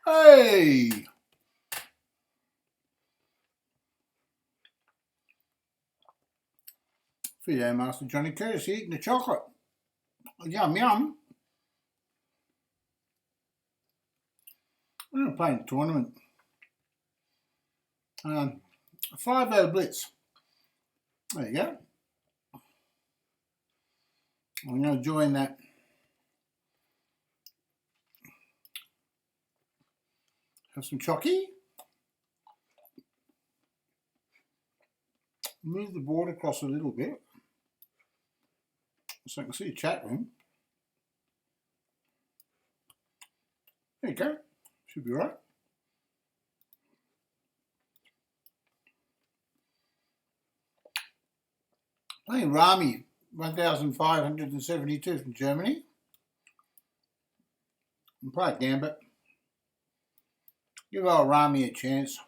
Hey! Video Master Johnny Curtis eating the chocolate. Yum, yum. I'm going to play a tournament. 5-0 Blitz. There you go. I'm going to join that. Have some chocky. Move the board across a little bit so I can see the chat room. There you go. Should be right. Playing Rami 1572 from Germany. And play a gambit. Give old Rami a chance.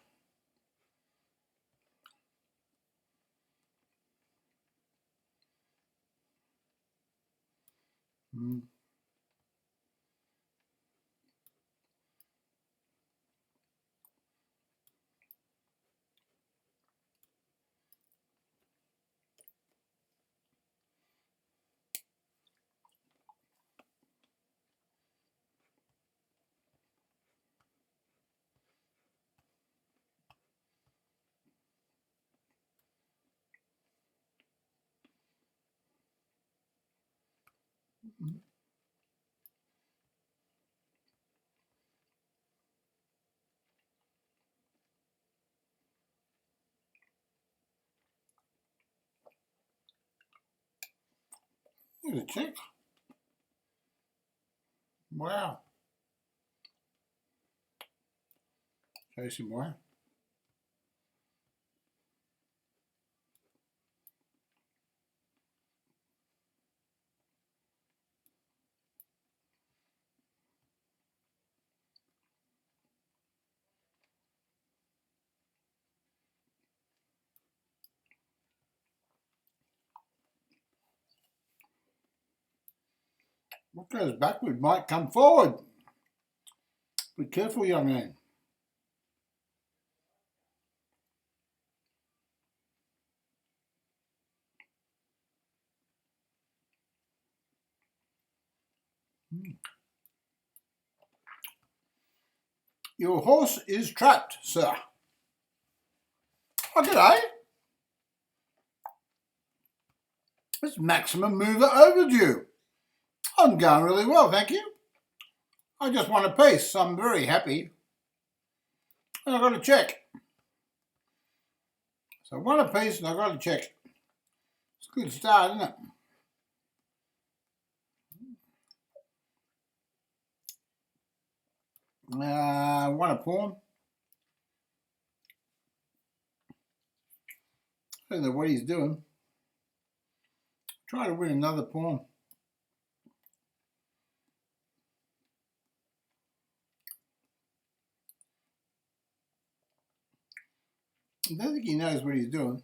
Here's a check. Wow. Chasing away. What goes backward might come forward. Be careful, young man. Your horse is trapped, sir. Oh, g'day. It's maximum mover overdue. I'm going really well, thank you. I just won a piece, so I'm very happy. And I've got a check. So I won a piece and I've got a check. It's a good start, isn't it? Won a pawn. I don't know what he's doing. Try to win another pawn. I don't think he knows what he's doing.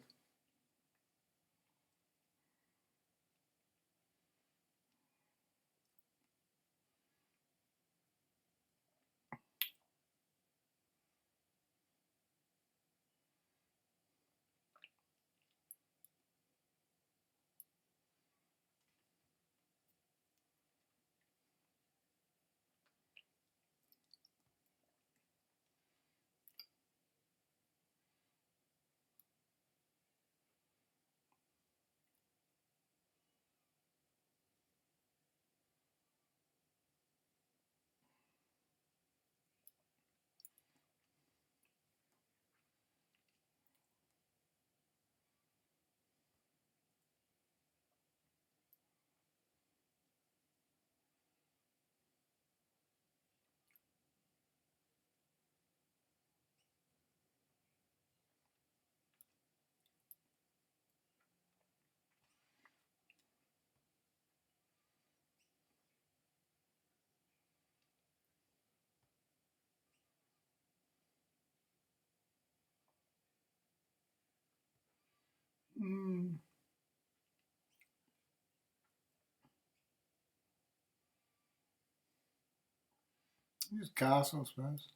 Just castle, I suppose.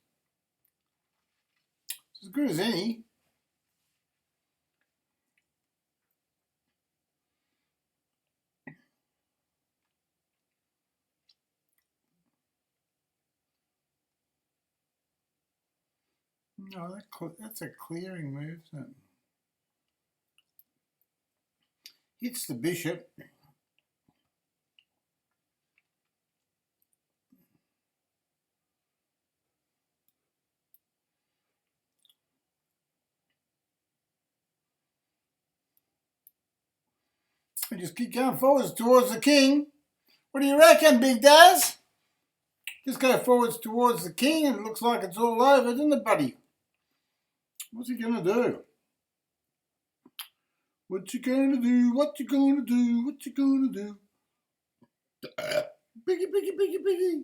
as good as any. No, that's a clearing move, isn't it? Hits the bishop. And just keep going forwards towards the king. What do you reckon, Big Daz? Just go forwards towards the king and it looks like it's all over, doesn't it, buddy? What's he going to do? What you gonna do? What you gonna do? What you gonna do? Piggy, piggy, piggy, piggy.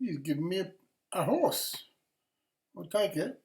He's giving me a horse. I'll take it.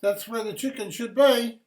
That's where the chicken should be.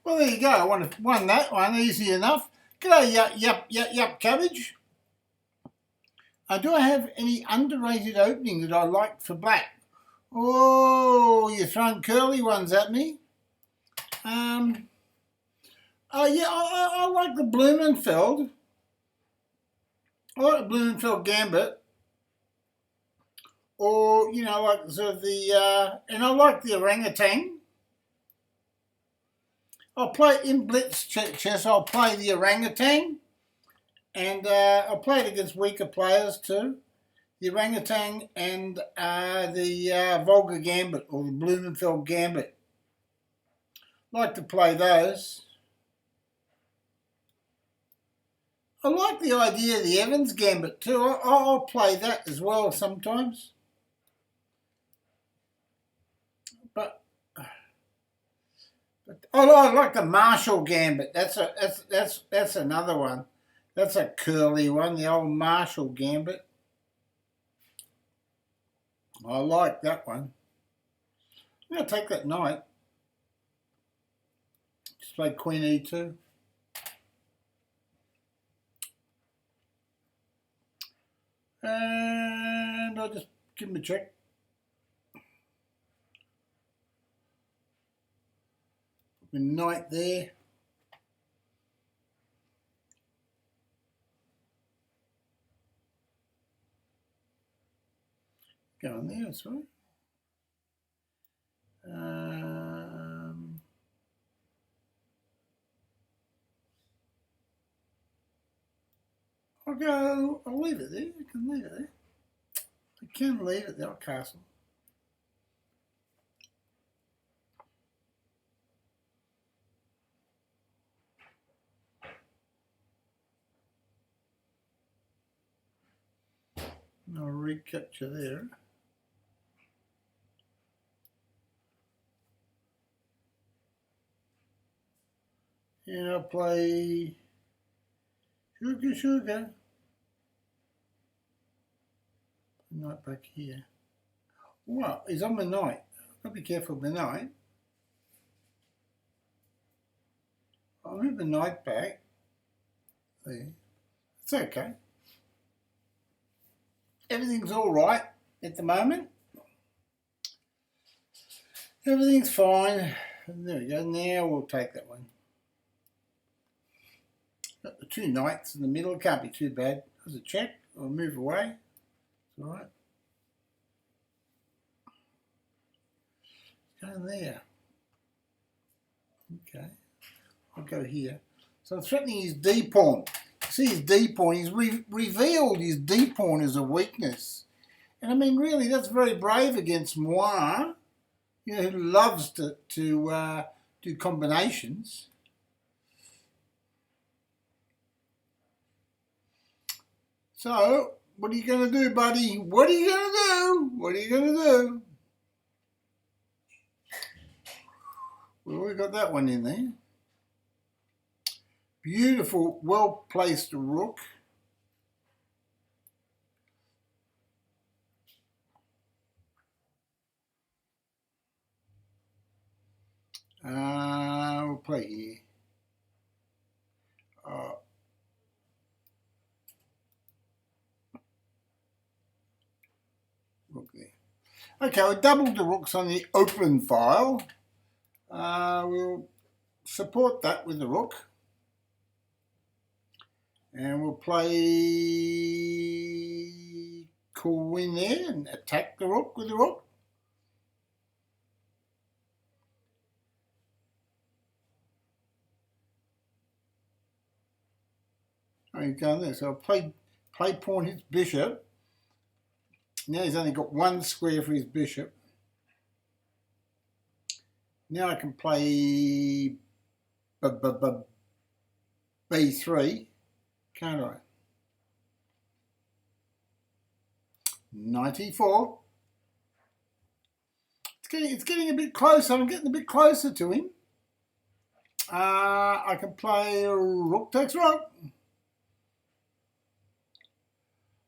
Well, there you go. I won that one. Easy enough. G'day, yup, cabbage. Do I have any underrated opening that I like for black? Oh, you're throwing curly ones at me. Yeah, I like the Blumenfeld. I like the Blumenfeld Gambit. Or, you know, like sort of and I like the orangutan. I'll play in blitz chess, I'll play the orangutan. And I'll play it against weaker players too. The orangutan and the Volga Gambit or the Blumenfeld Gambit. Like to play those. I like the idea of the Evans Gambit too. I'll play that as well sometimes. But I like the Marshall Gambit. That's another one. That's a curly one. The old Marshall Gambit. I like that one. I'm going to take that knight. Just play Queen E2. And I'll just give him a check. Put my knight there. Go on there, that's right. I'll leave it there. I can leave it there. I can leave it there, castle. I'll recapture there. And I'll play sugar. Knight back here. Well, he's on my knight. I've got to be careful of my knight. I'll move the knight back. There. It's okay. Everything's all right at the moment. Everything's fine. There we go. Now we'll take that one. Got the two knights in the middle. It can't be too bad. There's a check. I'll move away. It's all right. Go in there. Okay. I'll go here. So I'm threatening his D pawn. See his D pawn. He's revealed his D pawn as a weakness. And I mean, really, that's very brave against moi, you know, who loves to do combinations. So, what are you going to do, buddy? What are you going to do? What are you going to do? Well, we got that one in there. Beautiful, well-placed rook. We'll play here. Rook there. Okay, we doubled the rooks on the open file. We'll support that with the rook. And we'll play queen there and attack the rook with the rook. Oh, he's going there. So I'll play pawn his bishop. Now he's only got one square for his bishop. Now I can play b3, can't I? 94. It's getting a bit closer. I'm getting a bit closer to him. I can play rook takes rook.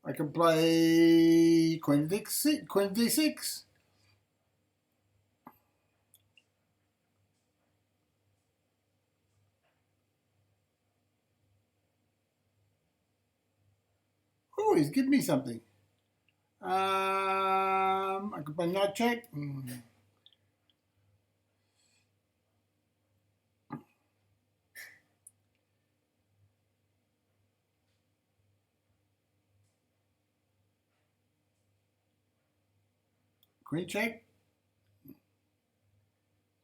I can play queen d6. Oh, he's giving me something. I can play knight check. Queen check. What's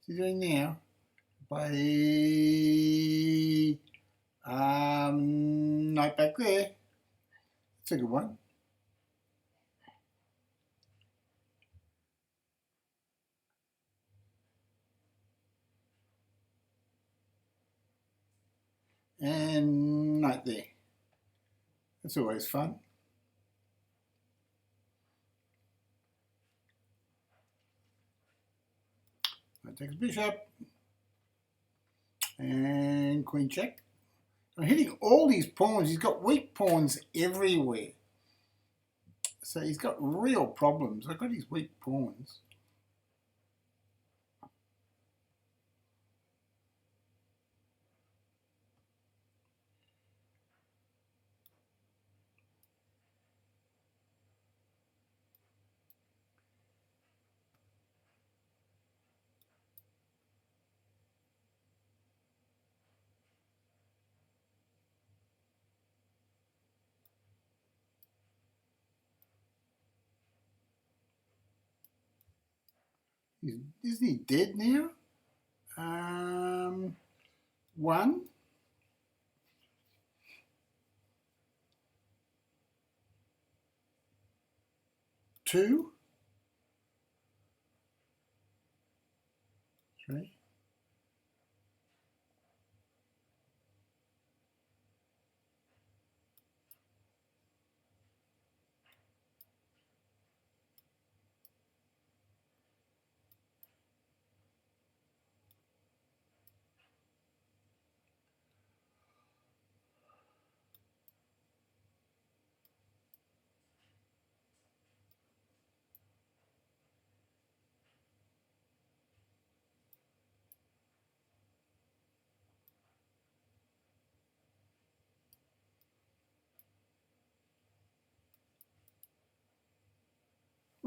he doing now? Play knight back there. That's a good one. And knight there. That's always fun. That takes bishop. And queen check. I'm hitting all these pawns. He's got weak pawns everywhere. So he's got real problems. I've got his weak pawns. Isn't he dead now? 1, 2, 3.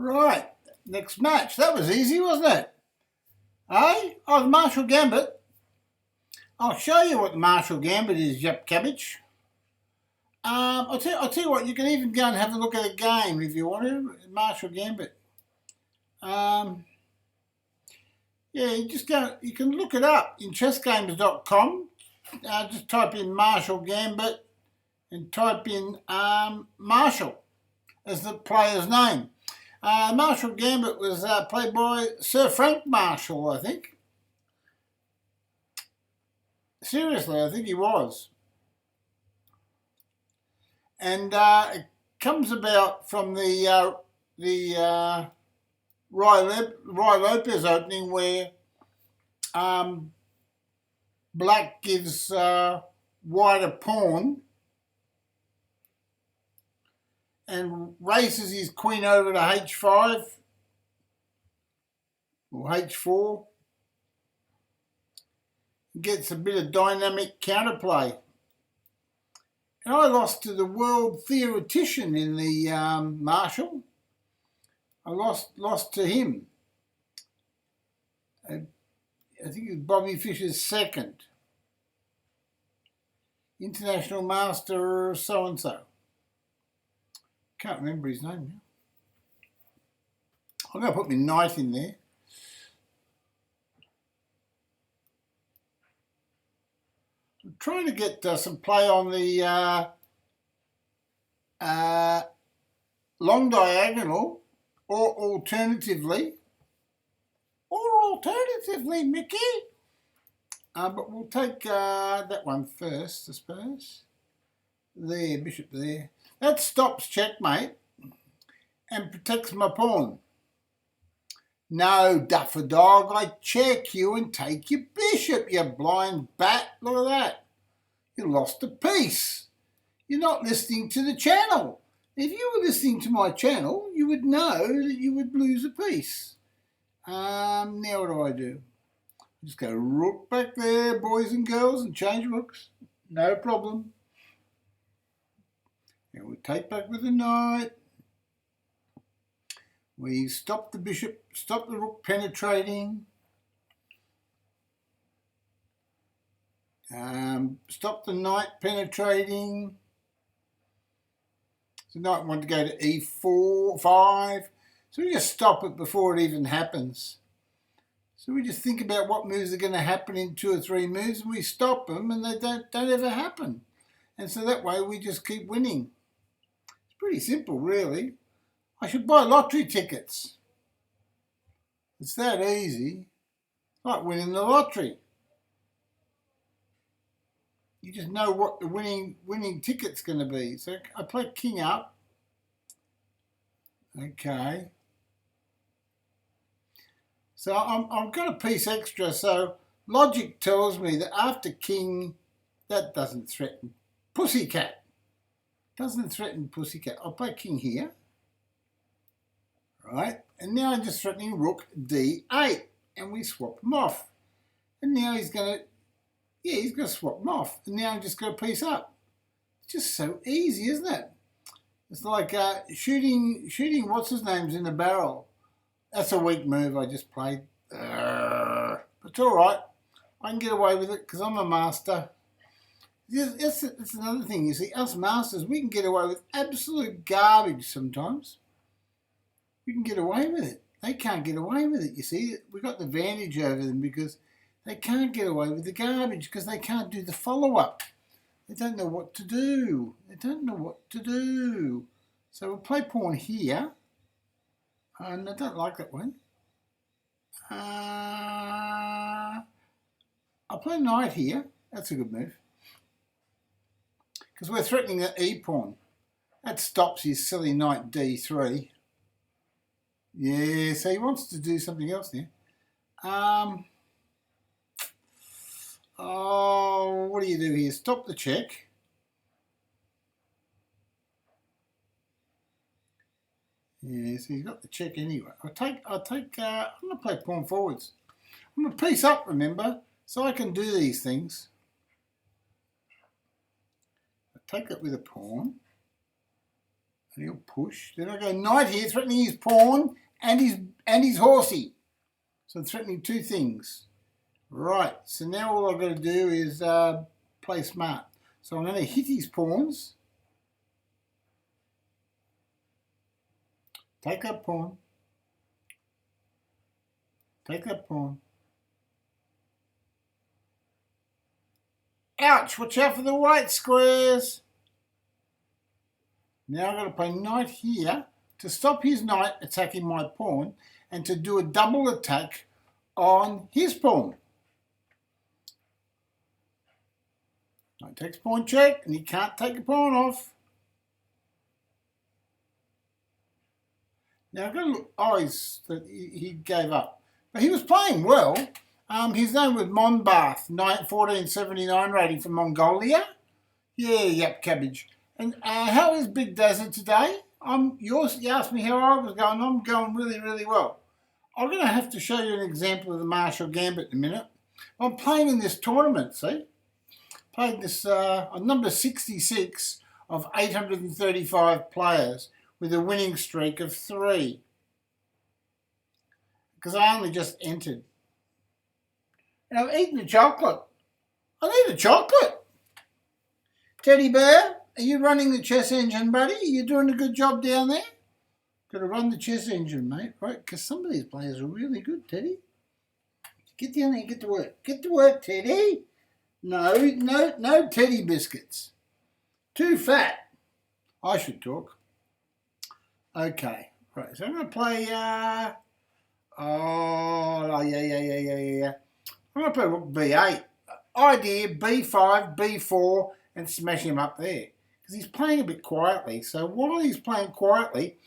Right, next match. That was easy, wasn't it? Eh? Oh, the Marshall Gambit. I'll show you what the Marshall Gambit is, Yep Cabbage. I'll tell you what, you can even go and have a look at a game if you want to. Marshall Gambit. Yeah, you can look it up in chessgames.com. Just type in Marshall Gambit and type in Marshall as the player's name. Marshall Gambit was played by Sir Frank Marshall, I think. Seriously, I think he was. And it comes about from the Roy Lopez opening where black gives white a pawn and races his queen over to h5 or h4. Gets a bit of dynamic counterplay. And I lost to the world theoretician in the Marshall. I lost to him. I think it was Bobby Fischer's second. International Master so-and-so. Can't remember his name now. I'm going to put my knight in there. I'm trying to get some play on the long diagonal, or alternatively, Mickey. But we'll take that one first, I suppose. There, bishop there. That stops checkmate and protects my pawn. No, duffer dog, I check you and take your bishop, you blind bat. Look at that. You lost a piece. You're not listening to the channel. If you were listening to my channel, you would know that you would lose a piece. Now what do? Just go rook back there, boys and girls, and change rooks. No problem. And we'll take back with the knight. We stop the bishop, stop the rook penetrating. Stop the knight penetrating. The knight wanted to go to e4, 5. So we just stop it before it even happens. So we just think about what moves are going to happen in 2 or 3 moves, and we stop them, and they don't ever happen. And so that way we just keep winning. It's pretty simple, really. I should buy lottery tickets. It's that easy. Like winning the lottery. you just know what the winning ticket's going to be. So I play king up. Okay. So I've got a piece extra. So logic tells me that after king, that doesn't threaten pussycat. Doesn't threaten pussycat. I'll play king here. Right. And now I'm just threatening rook d8. And we swap them off. And now he's going to, he's going to swap them off. And now I'm just going to piece up. It's just so easy, isn't it? It's like shooting what's his name's in the barrel. That's a weak move I just played. But it's all right. I can get away with it because I'm a master. That's another thing. You see, us masters, we can get away with absolute garbage sometimes. We can get away with it. They can't get away with it, you see. We've got the advantage over them because they can't get away with the garbage because they can't do the follow-up. They don't know what to do. They don't know what to do. So we'll play pawn here. And I don't like that one. I'll play knight here. That's a good move. Because we're threatening the e-pawn. That stops his silly knight d3. Yeah, so he wants to do something else there. Oh, what do you do here? Stop the check. Yeah, so he's got the check anyway. I'm gonna play pawn forwards. I'm gonna piece up, remember, so I can do these things. I take it with a pawn, and he'll push. Then I go knight here, threatening his pawn and his horsey. So I'm threatening two things. Right. So now all I've got to do is play smart. So I'm going to hit his pawns. Take that pawn. Take that pawn. Ouch! Watch out for the white squares. Now I've got to play knight here to stop his knight attacking my pawn and to do a double attack on his pawn. Knight takes pawn check and he can't take the pawn off. Now I've got to look. Oh, he gave up. But he was playing well. His name was Monbath, 1479 rating from Mongolia. Yeah, yep, cabbage. And how is Big Desert today? You asked me how I was going. I'm going really, really well. I'm going to have to show you an example of the Marshall Gambit in a minute. I'm playing in this tournament, see? Played this on number 66 of 835 players with a winning streak of 3. Because I only just entered. And I've eaten the chocolate. I need a chocolate. Teddy Bear, are you running the chess engine, buddy? Are you doing a good job down there? Got to run the chess engine, mate, right? Because some of these players are really good, Teddy. Get down there and get to work. Get to work, Teddy. No Teddy biscuits. Too fat. I should talk. Okay, right. So I'm going to play. Yeah. I'm going to play rook b8. Idea b5, b4, and smash him up there because he's playing a bit quietly. So while he's playing quietly,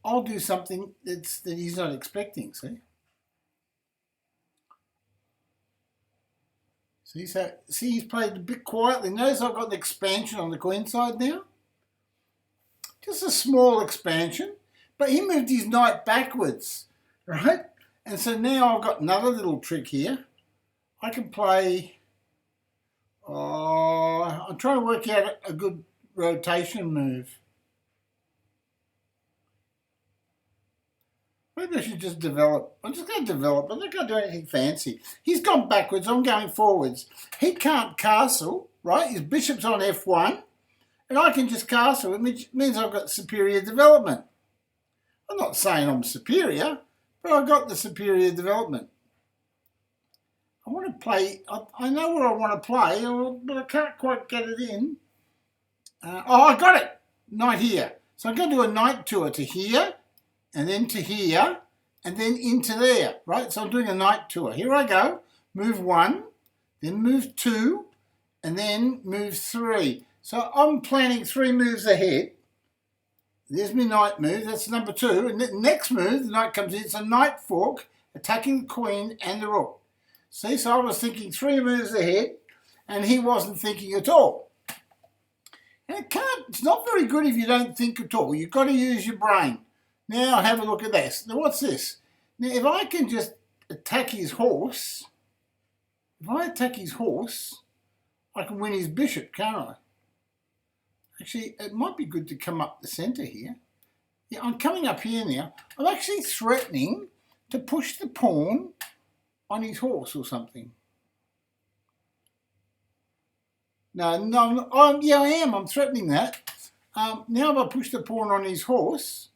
I'll do something that he's not expecting. See. See, he's played a bit quietly. Notice I've got an expansion on the queen side now. Just a small expansion. But he moved his knight backwards, right? And so now I've got another little trick here. I can play... I'm trying to work out a good rotation move. Maybe I should just develop. I'm just going to develop. I'm not going to do anything fancy. He's gone backwards. I'm going forwards. He can't castle, right? His bishop's on f1. And I can just castle, which means I've got superior development. I'm not saying I'm superior, but I've got the superior development. I want to play. I know what I want to play, but I can't quite get it in. I got it. Knight here. So I'm going to do a knight tour to here, and then to here, and then into there, right? So I'm doing a knight tour. Here I go. Move 1, then move 2, and then move 3. So I'm planning 3 moves ahead. There's my knight move, that's number 2. And the next move, the knight comes in, it's a knight fork, attacking the queen and the rook. See, so I was thinking 3 moves ahead, and he wasn't thinking at all. And it's not very good if you don't think at all. You've got to use your brain. Now have a look at this. Now what's this? Now if I can just attack his horse, I can win his bishop, can't I? Actually, it might be good to come up the centre here. Yeah, I'm coming up here now. I'm actually threatening to push the pawn on his horse or something. No, yeah, I am. I'm threatening that. Now if I push the pawn on his horse,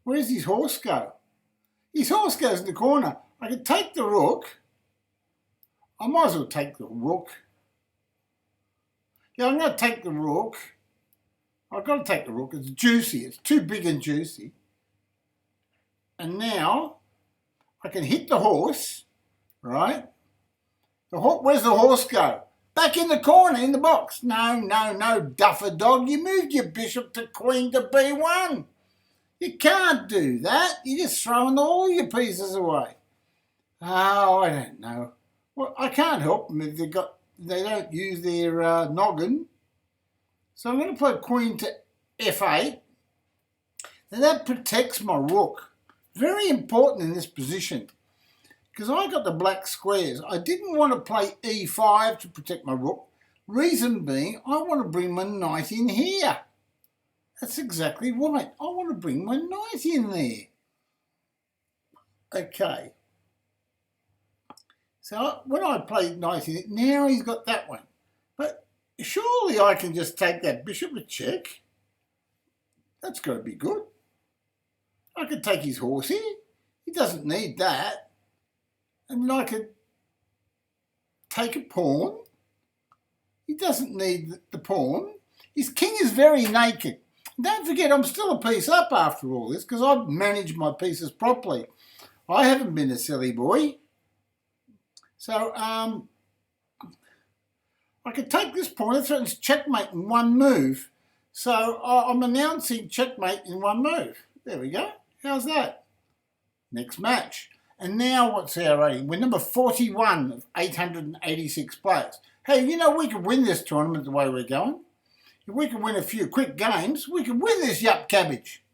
where does his horse go? His horse goes in the corner. I could take the rook. I might as well take the rook. Yeah, I'm going to take the rook. I've got to take the rook. It's juicy. It's too big and juicy. And now I can hit the horse, right? Where's the horse go? Back in the corner, in the box. No, duffer dog. You moved your bishop to queen to b1. You can't do that. You're just throwing all your pieces away. Oh, I don't know. Well, I can't help them if they don't use their noggin. So I'm going to play queen to f8. Now that protects my rook. Very important in this position, because I got the black squares. I didn't want to play e5 to protect my rook. Reason being, I want to bring my knight in here. That's exactly right. I want to bring my knight in there. Okay. So when I played knight in it, now he's got that one. But surely I can just take that bishop with check. That's got to be good. I could take his horse here. He doesn't need that. And then I could take a pawn. He doesn't need the pawn. His king is very naked. Don't forget, I'm still a piece up after all this, because I've managed my pieces properly. I haven't been a silly boy. So I could take this pawn. It threatens checkmate in one move. So I'm announcing checkmate in one move. There we go. How's that? Next match. And now what's our rating? We're number 41 of 886 players. Hey, you know, we could win this tournament the way we're going. If we can win a few quick games, we can win this yup cabbage.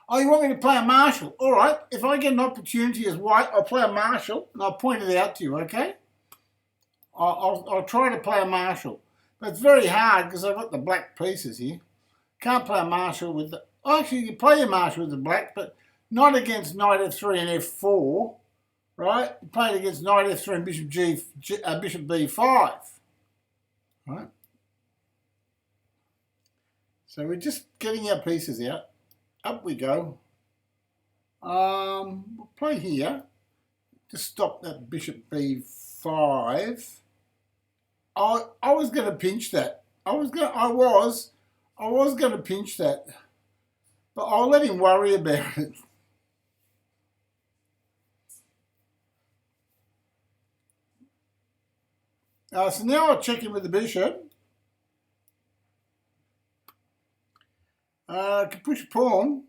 Oh, you want me to play a marshal? All right, if I get an opportunity as white, I'll play a marshal, and I'll point it out to you, okay? I'll try to play a marshal. But it's very hard because I've got the black pieces here. Can't play a marshal with the... Oh, actually, you can play a marshal with the black, but not against knight f3 and f4, right? You play it against knight f3 and bishop b5, right? So we're just getting our pieces out. Up we go. We'll play here. Just stop that bishop b5. I was going to pinch that. I was going to pinch that, but I'll let him worry about it. So now I'll check in with the bishop. I can push a pawn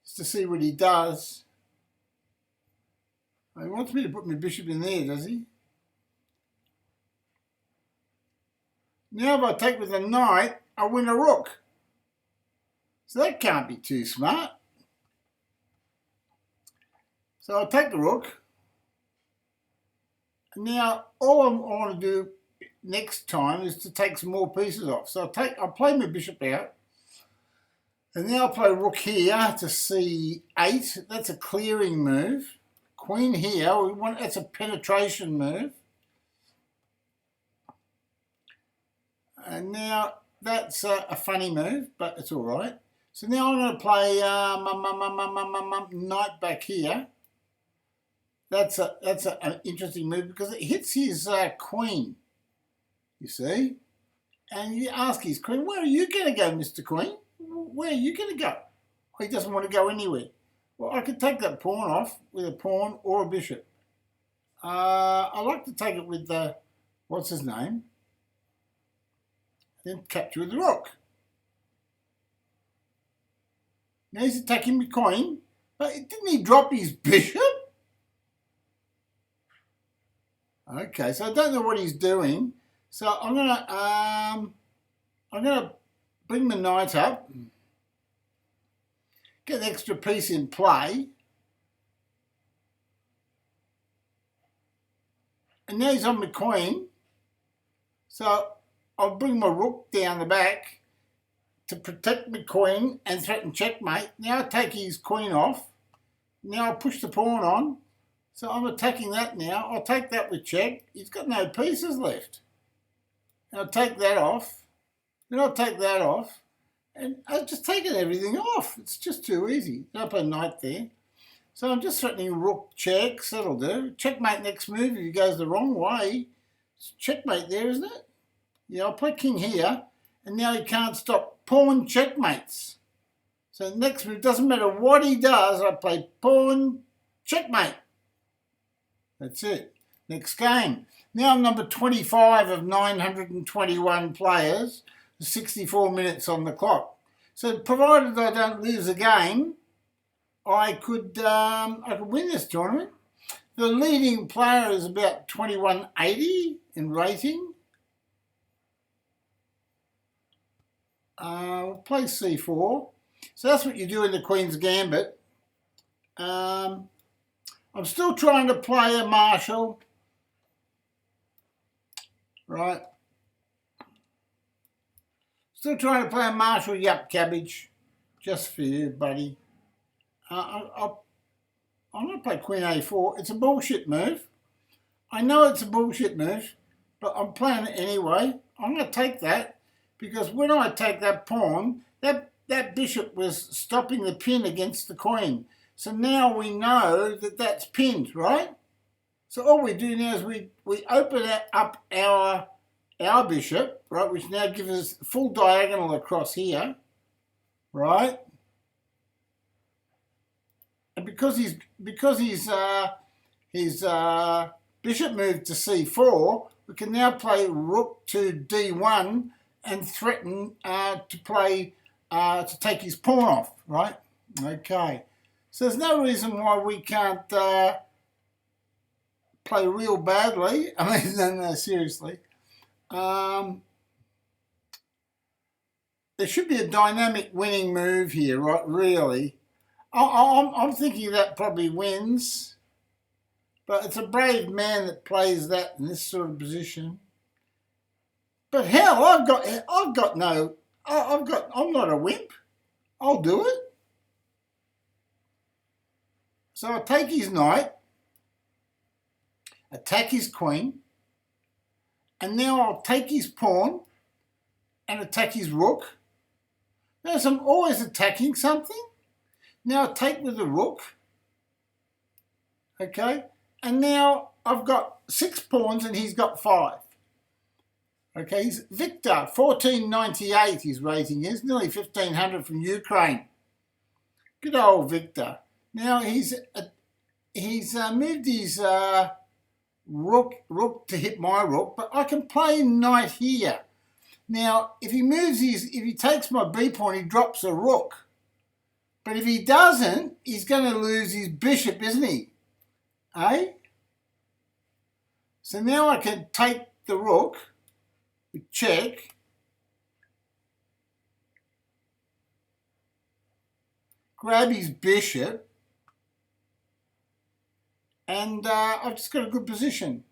just to see what he does. He wants me to put my bishop in there, does he? Now if I take with a knight, I win a rook. So that can't be too smart. So I'll take the rook. And now all I want to do next time is to take some more pieces off. So I'll play my bishop out. And now I'll play rook here to c8. That's a clearing move. Queen here, that's a penetration move. And now that's a funny move, but it's all right. So now I'm going to play knight back here. That's an interesting move because it hits his queen, you see. And you ask his queen, where are you going to go, Mr. Queen? Where are you going to go? Oh, he doesn't want to go anywhere. Well, I could take that pawn off with a pawn or a bishop. I like to take it with the, what's his name? Then capture with the rook. Now he's attacking my queen, but didn't he drop his bishop? Okay, so I don't know what he's doing. So I'm gonna bring my knight up, get an extra piece in play, and now he's on my queen. So I'll bring my rook down the back to protect my queen and threaten checkmate. Now I take his queen off. Now I'll push the pawn on. So I'm attacking that now. I'll take that with check. He's got no pieces left. And I'll take that off. Then I'll take that off. And I've just taken everything off. It's just too easy. I'll put a knight there. So I'm just threatening rook checks. That'll do. Checkmate next move if he goes the wrong way. It's checkmate there, isn't it? Yeah, I'll play king here. And now he can't stop pawn checkmates. So next move, doesn't matter what he does, I play pawn checkmate. That's it. Next game. Now I'm number 25 of 921 players. 64 minutes on the clock. So provided I don't lose a game, I could win this tournament. The leading player is about 2180 in rating. We'll play c4. So that's what you do in the Queen's Gambit. I'm still trying to play a Marshall. Right. Still trying to play a Marshall Yup Cabbage. Just for you, buddy. I'm going to play Queen A4. It's a bullshit move. I know it's a bullshit move, but I'm playing it anyway. I'm going to take that because when I take that pawn, that bishop was stopping the pin against the queen. So now we know that that's pinned, right? So all we do now is we open up our bishop, right, which now gives us full diagonal across here, right? And because his bishop moved to c4, we can now play rook to d1 and threaten to take his pawn off, right? Okay. So there's no reason why we can't play real badly. I mean, no, seriously. There should be a dynamic winning move here, right? Really. I'm thinking that probably wins. But it's a brave man that plays that in this sort of position. But hell, I'm not a wimp. I'll do it. So I take his knight, attack his queen, and now I'll take his pawn and attack his rook. Now, so I'm always attacking something. Now I take with the rook. Okay, and now I've got 6 pawns and he's got 5. Okay, he's Victor, 1498 his rating is, nearly 1500 from Ukraine. Good old Victor. Now he's moved his rook to hit my rook, but I can play knight here. Now, if he takes my b pawn, he drops a rook. But if he doesn't, he's going to lose his bishop, isn't he? Eh? So now I can take the rook, check, grab his bishop, and I've just got a good position.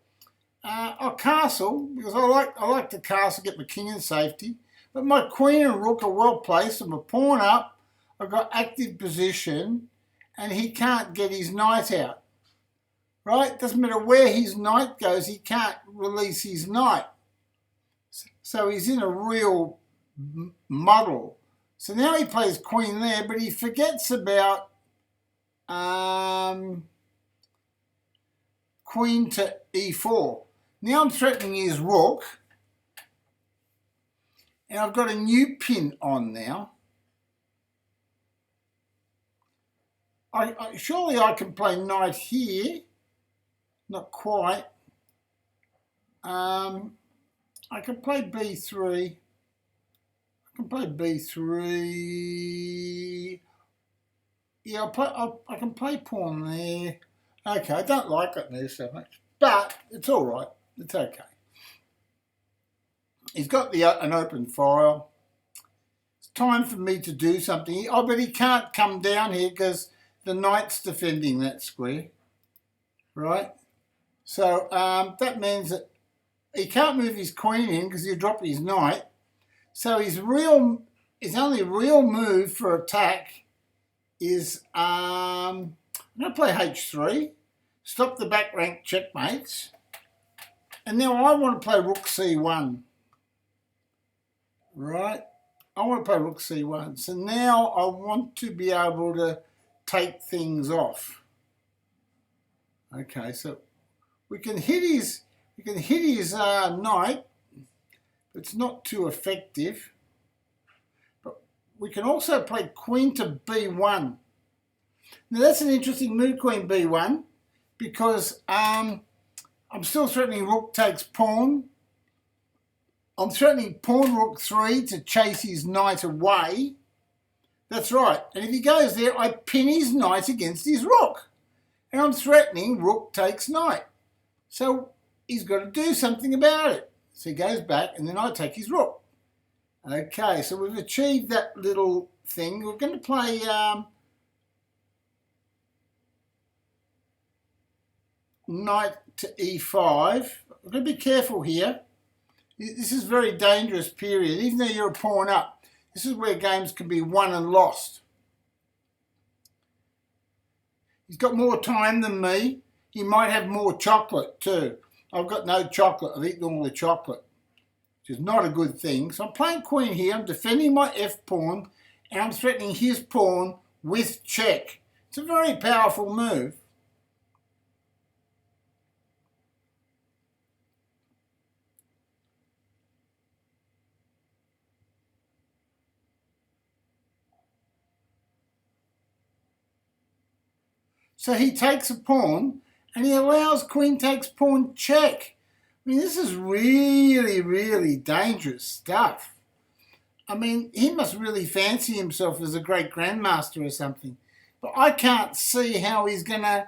I'll castle because I like to castle, get my king in safety. But my queen and rook are well placed. I'm a pawn up. I've got active position, and he can't get his knight out. Right? Doesn't matter where his knight goes, he can't release his knight. So he's in a real muddle. So now he plays queen there, but he forgets about queen to e4. Now I'm threatening his rook, and I've got a new pin on now. Surely I can play knight here. Not quite. I can play b3. I can play b3. Yeah, I can play pawn there. Okay, I don't like it there so much, but it's all right. It's okay. He's got an open file. It's time for me to do something. Oh, but he can't come down here because the knight's defending that square, right? So that means that he can't move his queen in because he'll drop his knight. So his only real move for attack is I'm going to play h3, stop the back rank checkmates, and now I want to play rook c1. Right? I want to play rook c1. So now I want to be able to take things off. Okay, so we can hit his knight. It's not too effective. But we can also play queen to b1. Now that's an interesting move, queen b1, because I'm still threatening rook takes pawn. I'm threatening pawn rook 3 to chase his knight away. That's right. And if he goes there, I pin his knight against his rook. And I'm threatening rook takes knight. So he's got to do something about it. So he goes back and then I take his rook. Okay, so we've achieved that little thing. We're going to play knight to e5. We're going to be careful here. This is a very dangerous period. Even though you're a pawn up, this is where games can be won and lost. He's got more time than me. He might have more chocolate too. I've got no chocolate. I've eaten all the chocolate, which is not a good thing. So I'm playing queen here. I'm defending my f-pawn, and I'm threatening his pawn with check. It's a very powerful move. So he takes a pawn and he allows queen takes pawn check. I mean, this is really, really dangerous stuff. I mean, he must really fancy himself as a great grandmaster or something. But I can't see how he's going to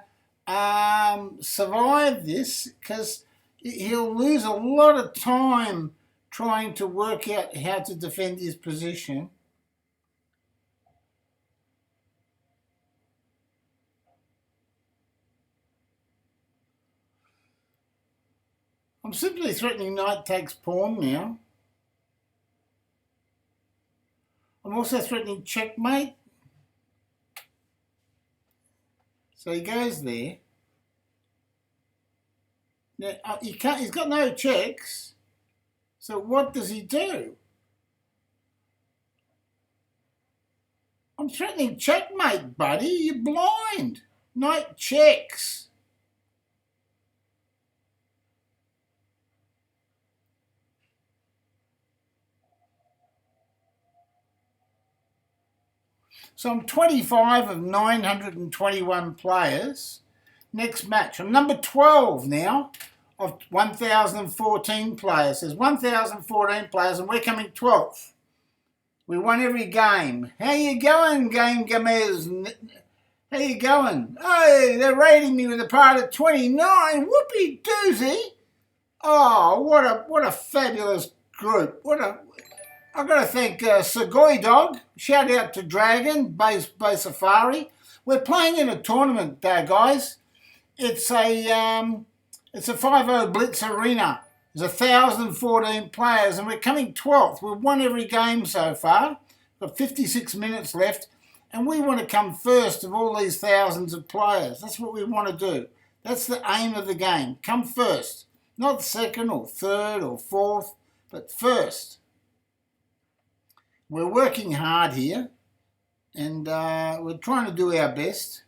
survive this, because he'll lose a lot of time trying to work out how to defend his position. I'm simply threatening knight takes pawn now. I'm also threatening checkmate. So he goes there. Now, he's got no checks. So what does he do? I'm threatening checkmate, buddy. You're blind. Knight checks. So I'm 25 of 921 players. Next match. I'm number 12 now of 1,014 players. There's 1,014 players and we're coming 12th. We won every game. How you going, Game Gamers? How you going? Hey, they're rating me with a part of 29. Whoopee doozy. Oh, what a fabulous group. I've got to thank Segoy Dog. Shout out to Dragon, Bay Safari. We're playing in a tournament, guys. It's a 5-0 Blitz Arena. There's 1,014 players, and we're coming 12th. We've won every game so far. Got 56 minutes left, and we want to come first of all these thousands of players. That's what we want to do. That's the aim of the game. Come first. Not second or third or fourth, but first. We're working hard here, and we're trying to do our best.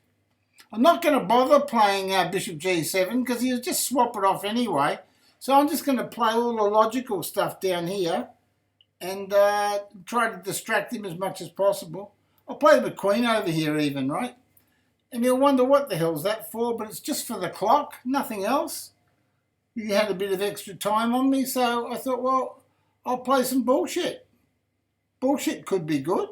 I'm not going to bother playing Bishop G7 because he'll just swap it off anyway. So I'm just going to play all the logical stuff down here and try to distract him as much as possible. I'll play the queen over here even, right? And you'll wonder what the hell's that for, but it's just for the clock, nothing else. You had a bit of extra time on me, so I thought, well, I'll play some bullshit. Bullshit could be good.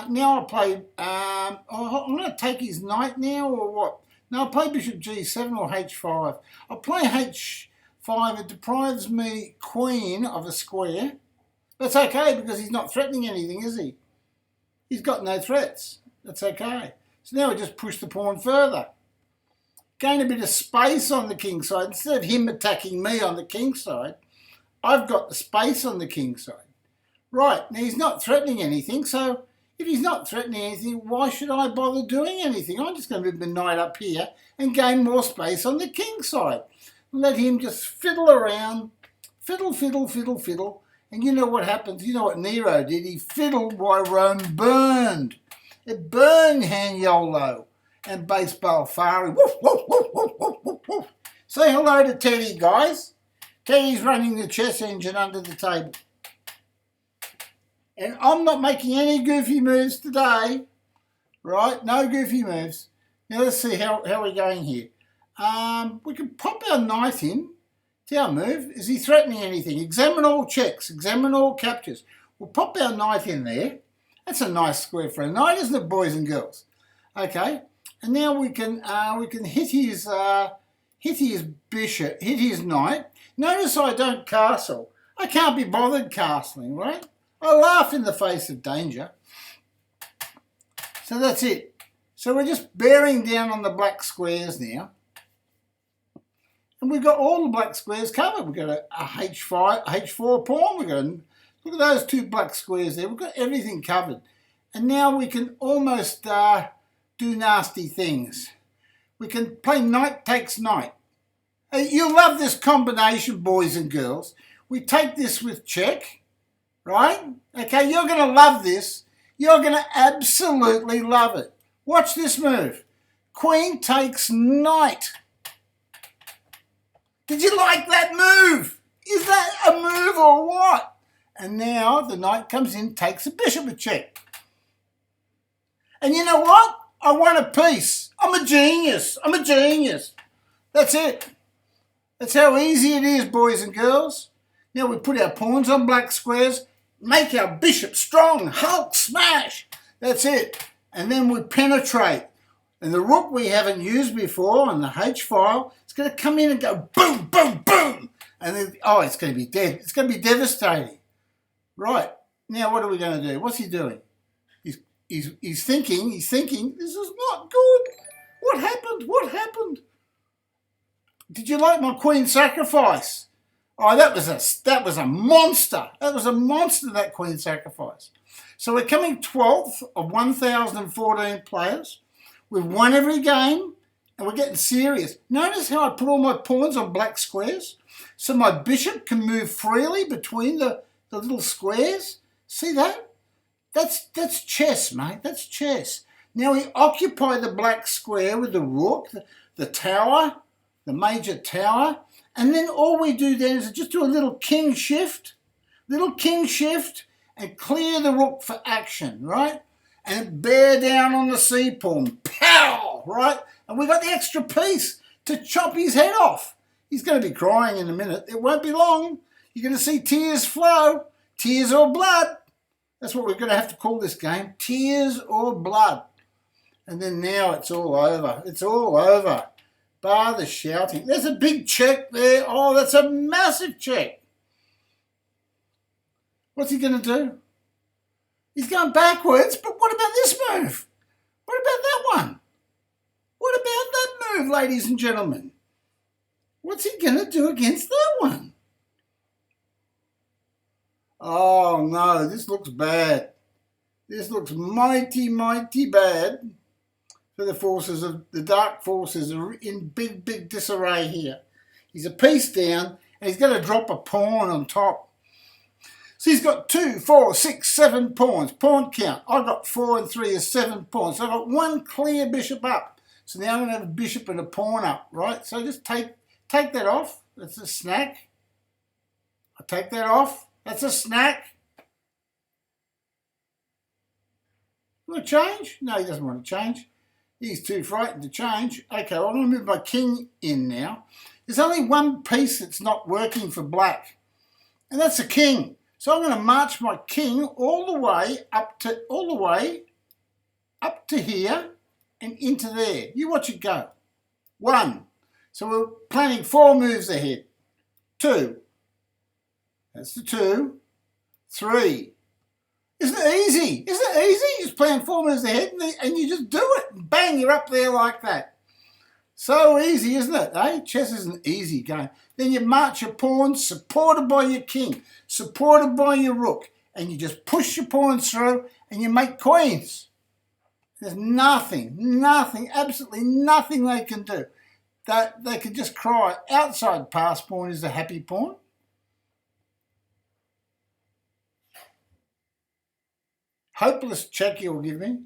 Now I'll play, I'm going to take his knight now, or what? No, I'll play bishop g7 or h5. I'll play h5. It deprives me queen of a square. That's okay, because he's not threatening anything, is he? He's got no threats. That's okay. So now we just push the pawn further. Gain a bit of space on the king side. Instead of him attacking me on the king side, I've got the space on the king side. Right, now he's not threatening anything, so if he's not threatening anything, why should I bother doing anything? I'm just going to move the knight up here and gain more space on the king side. Let him just fiddle around, fiddle, fiddle, fiddle, fiddle. And you know what happens? You know what Nero did? He fiddled while Rome burned. It burned Han Yolo and Baseball Fari. Woof, woof, woof, woof, woof, woof, woof. Say hello to Teddy, guys. Teddy's running the chess engine under the table. And I'm not making any goofy moves today, right? No goofy moves. Now let's see how we're going here. We can pop our knight in. It's our move. Is he threatening anything? Examine all checks. Examine all captures. We'll pop our knight in there. That's a nice square for a knight, isn't it, boys and girls? Okay. And now we can hit his bishop, hit his knight. Notice I don't castle. I can't be bothered castling, right? I laugh in the face of danger. So that's it. So we're just bearing down on the black squares now. And we've got all the black squares covered. We've got a H4 pawn. We've got look at those two black squares there. We've got everything covered. And now we can almost do nasty things. We can play knight takes knight. You'll love this combination, boys and girls. We take this with check. Right? Okay, you're going to love this. You're going to absolutely love it. Watch this move. Queen takes knight. Did you like that move? Is that a move or what? And now the knight comes in, takes a bishop a check. And you know what? I won a piece. I'm a genius. I'm a genius. That's it. That's how easy it is, boys and girls. Now we put our pawns on black squares. Make our bishop strong, Hulk smash. That's it. And then we penetrate. And the rook we haven't used before on the H file, it's going to come in and go boom, boom, boom. And then, oh, it's going to be dead. It's going to be devastating. Right. Now what are we going to do? What's he doing? He's thinking, this is not good. What happened? What happened? Did you like my queen sacrifice? Oh, that was a monster. That was a monster, that queen sacrifice. So we're coming 12th of 1,014 players. We've won every game, and we're getting serious. Notice how I put all my pawns on black squares, so my bishop can move freely between the little squares. See that? That's chess, mate. That's chess. Now we occupy the black square with the rook, the tower, the major tower. And then all we do then is just do a little king shift, and clear the rook for action, right? And bear down on the c pawn, pow, right? And we got the extra piece to chop his head off. He's going to be crying in a minute. It won't be long. You're going to see tears flow, tears or blood. That's what we're going to have to call this game, tears or blood. And then now it's all over. It's all over. Bar the shouting. There's a big check there. Oh, that's a massive check. What's he going to do? He's going backwards, but what about this move? What about that one? What about that move, ladies and gentlemen? What's he going to do against that one? Oh, no, this looks bad. This looks mighty, mighty bad. For the forces of the dark forces are in big disarray here. He's a piece down, and he's going to drop a pawn on top. So he's got 2, 4, 6, 7 pawns. Pawn count. I've got 4 and 3 is 7 pawns. So I've got one clear bishop up. So now I'm going to have a bishop and a pawn up, right? So just take that off. That's a snack. I take that off. That's a snack. You want to change? No, he doesn't want to change. He's too frightened to change. Okay, well, I'm going to move my king in now. There's only one piece that's not working for black, and that's the king. So I'm going to march my king all the way up to here and into there. You watch it go. 1. So we're planning 4 moves ahead. 2. That's the 2. 3. Isn't it easy? Isn't it easy? You just plan 4 moves ahead and you just do it. Bang, you're up there like that. So easy, isn't it? Eh? Chess is an easy game. Then you march your pawns, supported by your king, supported by your rook, and you just push your pawns through and you make queens. There's nothing, absolutely nothing they can do. They can just cry, outside pass pawn is a happy pawn. Hopeless check you'll give me.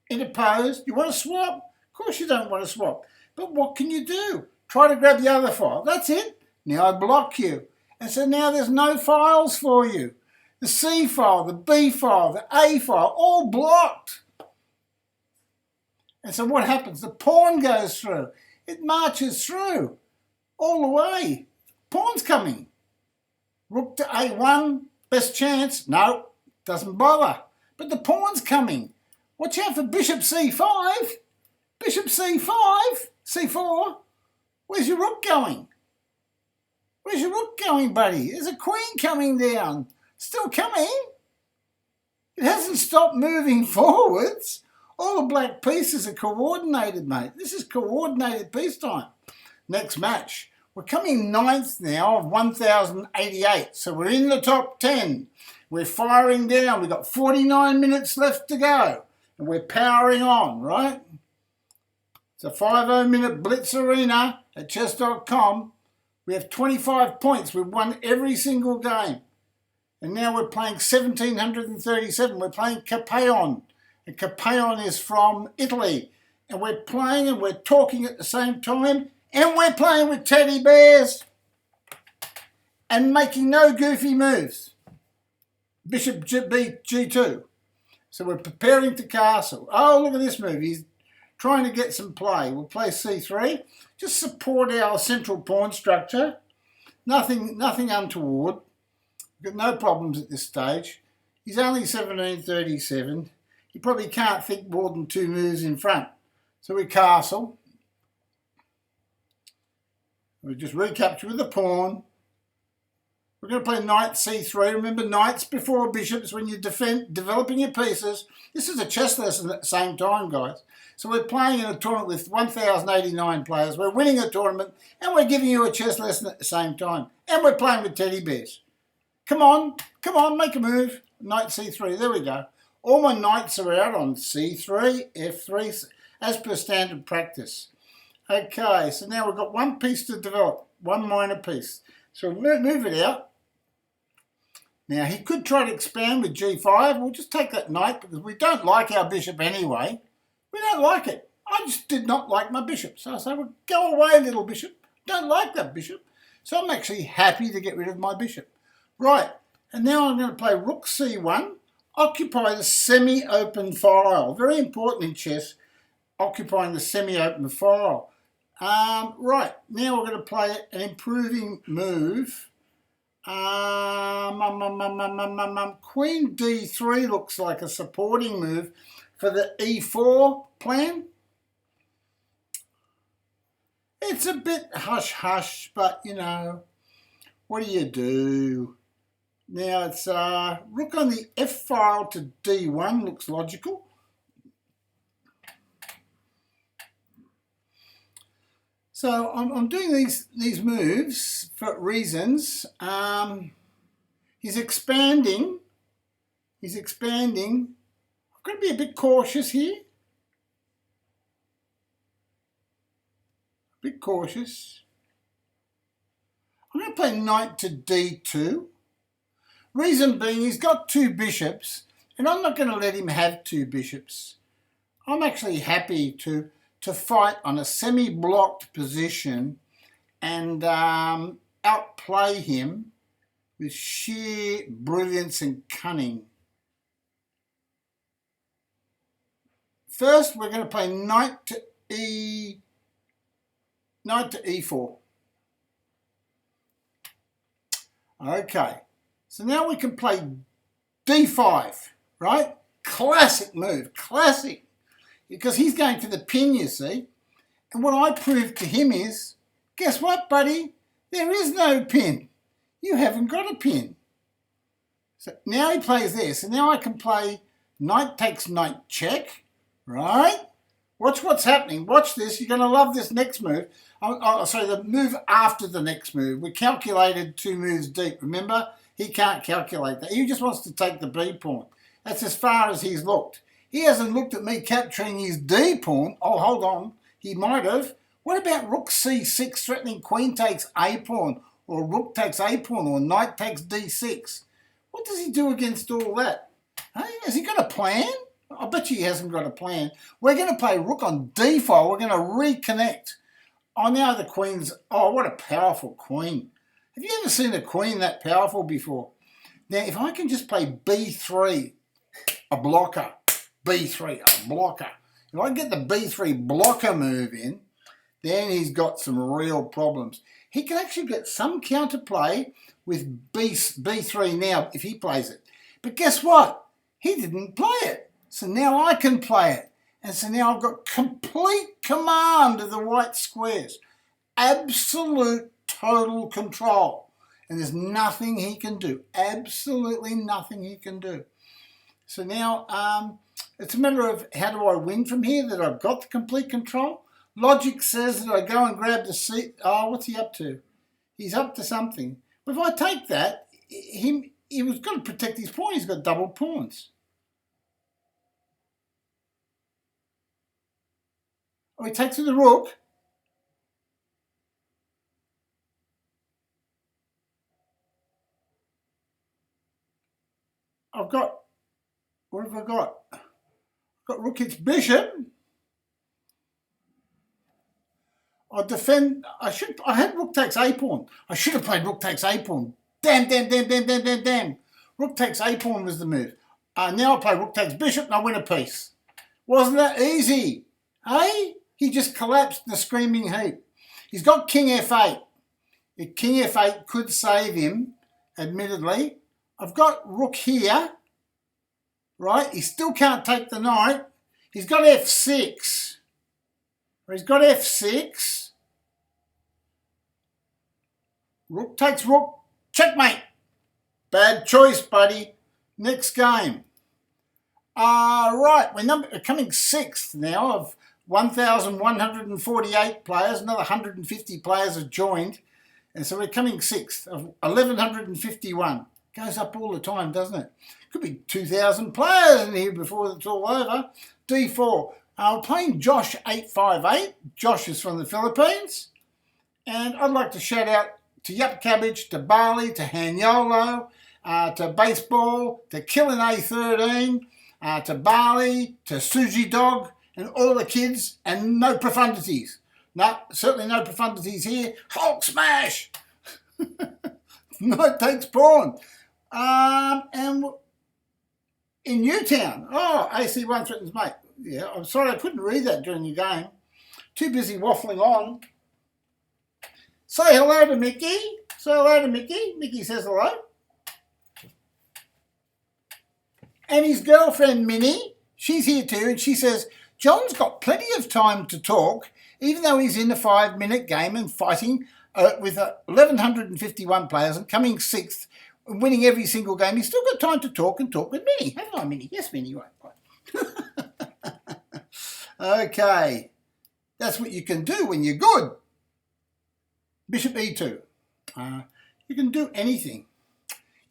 Interposed. You want to swap? Of course you don't want to swap. But what can you do? Try to grab the other file. That's it. Now I block you. And so now there's no files for you. The C file, the B file, the A file, all blocked. And so what happens? The pawn goes through. It marches through all the way. Pawn's coming. Rook to A1, best chance. No, doesn't bother. But the pawn's coming. Watch out for bishop C5. Bishop C5, C4. Where's your rook going? Where's your rook going, buddy? There's a queen coming down. Still coming. It hasn't stopped moving forwards. All the black pieces are coordinated, mate. This is coordinated peacetime. Next match. We're coming 9th now of 1,088. So we're in the top 10. We're firing down. We've got 49 minutes left to go. And we're powering on, right? It's a 50 Minute Blitz Arena at chess.com. We have 25 points. We've won every single game. And now we're playing 1737. We're playing Capayon. And Capayon is from Italy. And we're playing and we're talking at the same time. And we're playing with teddy bears. And making no goofy moves. Bishop G2. So we're preparing to castle. Oh, look at this move. He's trying to get some play. We'll play C3. Just support our central pawn structure. Nothing untoward. We've got no problems at this stage. He's only 1737. He probably can't think more than 2 moves in front. So we castle. We just recapture with the pawn. We're going to play knight c3. Remember, knights before bishops when you're developing your pieces. This is a chess lesson at the same time, guys. So we're playing in a tournament with 1,089 players. We're winning a tournament and we're giving you a chess lesson at the same time. And we're playing with teddy bears. Come on, make a move. Knight c3, there we go. All my knights are out on c3, f3, as per standard practice. Okay, so now we've got one piece to develop, one minor piece. So we'll move it out. Now, he could try to expand with g5. We'll just take that knight because we don't like our bishop anyway. We don't like it. I just did not like my bishop. So I say, well, go away, little bishop. Don't like that bishop. So I'm actually happy to get rid of my bishop. Right, and now I'm going to play rook c1. Occupy the semi-open file. Very important in chess, occupying the semi-open file. Right, now we're going to play an improving move. Queen d3 looks like a supporting move for the e4 plan. It's a bit hush-hush, but, you know, what do? Now it's rook on the f file to d1 looks logical. So I'm doing these moves for reasons. He's expanding. I'm going to be a bit cautious here. I'm going to play knight to d2. Reason being, he's got 2 bishops, and I'm not going to let him have 2 bishops. I'm actually happy to fight on a semi-blocked position and outplay him with sheer brilliance and cunning. First, we're going to play knight to e4. Okay, so now we can play d5, right? Classic move, classic. Because he's going for the pin, you see. And what I proved to him is, guess what, buddy? There is no pin. You haven't got a pin. So now he plays this, and now I can play knight takes knight check, right? Watch what's happening. Watch this. You're going to love this next move. Sorry, the move after the next move. We calculated 2 moves deep. Remember? He can't calculate that. He just wants to take the B pawn. That's as far as he's looked. He hasn't looked at me capturing his D pawn. Oh, hold on. He might have. What about rook c6 threatening queen takes A pawn, or rook takes A pawn, or knight takes D6? What does he do against all that? Hey, has he got a plan? I bet you he hasn't got a plan. We're going to play rook on d5. We're going to reconnect. Oh, now the queen's... Oh, what a powerful queen. Have you ever seen a queen that powerful before? Now, if I can just play b3, a blocker, b3, a blocker. If I can get the b3 blocker move in, then he's got some real problems. He can actually get some counterplay with b3 now if he plays it. But guess what? He didn't play it. So now I can play it. And so now I've got complete command of the white squares. Absolute total control. And there's nothing he can do. Absolutely nothing he can do. So now it's a matter of how do I win from here, that I've got the complete control. Logic says that I go and grab the seat. Oh, what's he up to? He's up to something. But if I take that, he was going to protect his pawn. He's got double pawns. Oh, he takes with the rook. I've got, what have I got? I've got rook hits bishop. I defend, I had rook takes A pawn. I should have played rook takes A pawn. Damn. Rook takes A pawn was the move. Now I play rook takes bishop and I win a piece. Wasn't that easy? Hey? He just collapsed in a screaming heap. He's got king f8. King f8 could save him, admittedly. I've got rook here, right? He still can't take the knight. He's got f6. He's got f6. Rook takes rook. Checkmate. Bad choice, buddy. Next game. Right, we're coming 6th now of 1,148 players. Another 150 players have joined. And so we're coming 6th of 1,151. Goes up all the time, doesn't it? Could be 2,000 players in here before it's all over. D4. We're playing Josh 858. Josh is from the Philippines. And I'd like to shout out to Yup Cabbage, to Bali, to Hanyolo, to Baseball, to Killin A13, to Bali, to Suji Dog, and all the kids, and no profundities. No, certainly no profundities here. Hulk smash! Knight takes pawn. And in Newtown, AC1 threatens mate. Yeah, I'm sorry I couldn't read that during your game. Too busy waffling on. Say hello to Mickey. Say hello to Mickey. Mickey says hello. And his girlfriend Minnie, she's here too, and she says, John's got plenty of time to talk, even though he's in a 5-minute game and fighting with 1,151 players and coming 6th and winning every single game. He's still got time to talk and talk with Minnie. Haven't I, Minnie? Yes, Minnie, right. Okay. That's what you can do when you're good. Bishop E2. You can do anything.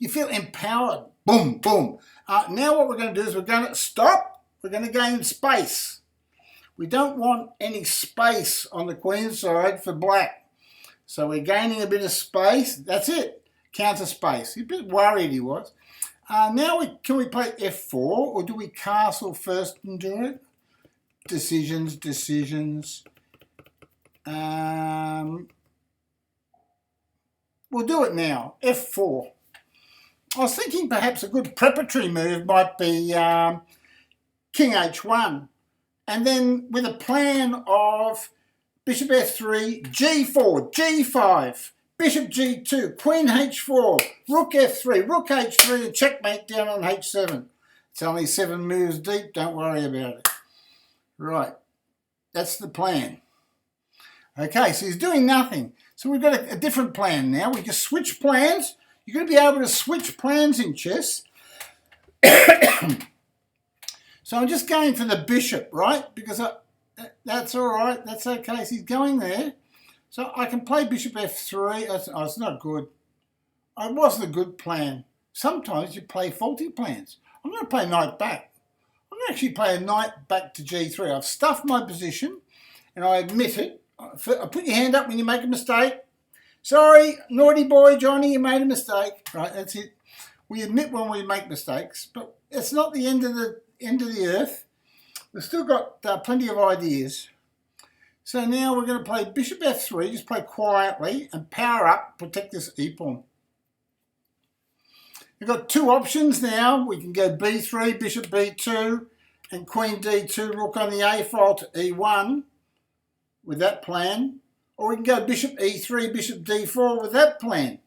You feel empowered. Boom, boom. Now what we're going to do is we're going to stop. We're going to gain space. We don't want any space on the queen side for black. So we're gaining a bit of space. That's it. Counter space. He's a bit worried he was. Now can we play F4 or do we castle first and do it? Decisions. We'll do it now. F4. I was thinking perhaps a good preparatory move might be King H1. and then with a plan of bishop f3, g4, g5, bishop g2, queen h4, rook f3, rook h3, and checkmate down on h7. It's only 7 moves deep, don't worry about it. Right, that's the plan. Okay, so he's doing nothing. So we've got a different plan now. We just switch plans. You're going to be able to switch plans in chess. So I'm just going for the bishop, right? Because that's all right. That's okay. So he's going there. So I can play bishop f3. Oh, it's not good. It wasn't a good plan. Sometimes you play faulty plans. I'm going to play knight back. I'm going to actually play a knight back to g3. I've stuffed my position, and I admit it. Put your hand up when you make a mistake. Sorry, naughty boy, Johnny, you made a mistake. Right, that's it. We admit when we make mistakes, but it's not the end of the earth. We've still got plenty of ideas. So now we're going to play bishop f3, just play quietly and power up, protect this e-pawn. We've got two options now. We can go b3, bishop b2, and queen d2, rook on the a file to e1 with that plan. Or we can go bishop e3, bishop d4 with that plan.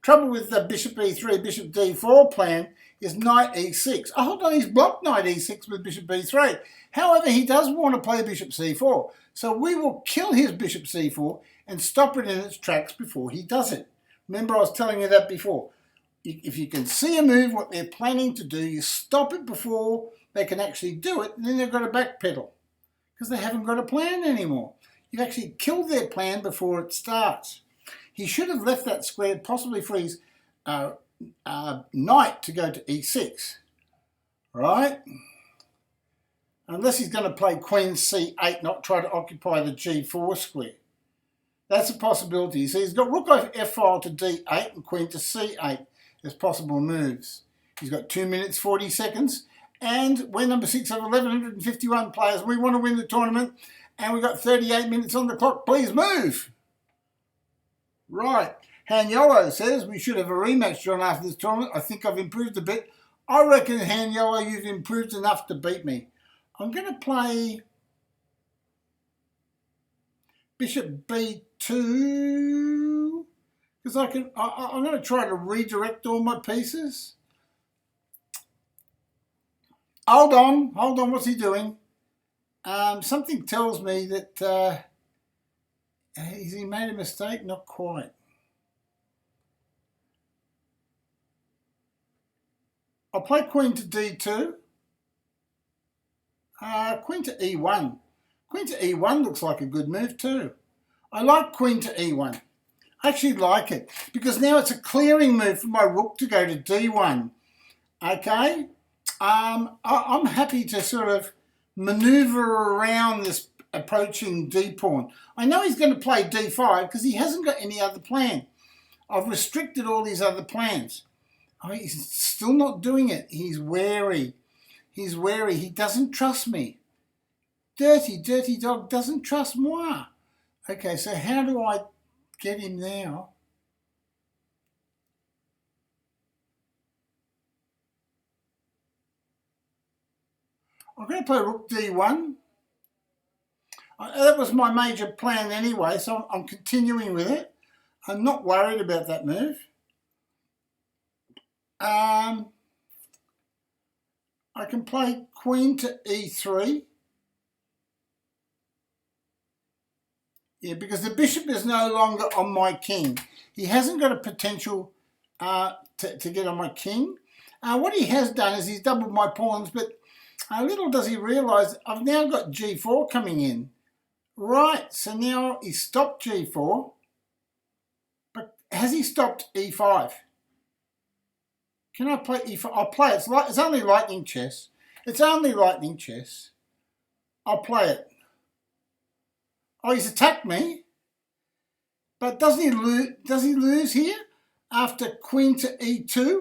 Trouble with the bishop e3, bishop d4 plan is knight e6. Oh, hold on, he's blocked knight e6 with bishop b3. However, he does want to play bishop c4. So we will kill his bishop c4 and stop it in its tracks before he does it. Remember, I was telling you that before. If you can see a move, what they're planning to do, you stop it before they can actually do it, and then they've got to backpedal because they haven't got a plan anymore. You've actually killed their plan before it starts. He should have left that square possibly for his knight to go to e6, right? Unless he's going to play queen c8, not try to occupy the g4 square. That's a possibility. So he's got rook f file to d8 and queen to c8 as possible moves. He's got 2 minutes 40 seconds, and we're number 6 of 1,151 players. We want to win the tournament, and we've got 38 minutes on the clock. Please move. Right. Han Yolo says we should have a rematch, John, after this tournament. I think I've improved a bit. I reckon, Han Yolo, you've improved enough to beat me. I'm going to play bishop b2 because I'm going to try to redirect all my pieces. Hold on, what's he doing? Something tells me that has he made a mistake? Not quite. I'll play queen to d2. Queen to e1. Queen to e1 looks like a good move too. I like queen to e1. I actually like it because now it's a clearing move for my rook to go to d1. Okay? I'm happy to sort of maneuver around this approaching d-pawn. I know he's going to play d5 because he hasn't got any other plan. I've restricted all these other plans. Oh, he's still not doing it. He's wary. He's wary. He doesn't trust me. Dirty, dirty dog doesn't trust moi. Okay, so how do I get him now? I'm going to play rook d1. That was my major plan anyway, so I'm continuing with it. I'm not worried about that move. I can play queen to e3. Yeah, because the bishop is no longer on my king. He hasn't got a potential to get on my king. What he has done is he's doubled my pawns, but little does he realise I've now got g4 coming in. Right, so now he's stopped g4, but has he stopped e5? Can I play e5? I'll play it. It's only lightning chess. It's only lightning chess. I'll play it. Oh, he's attacked me. But doesn't he lose? Does he lose here after queen to e2?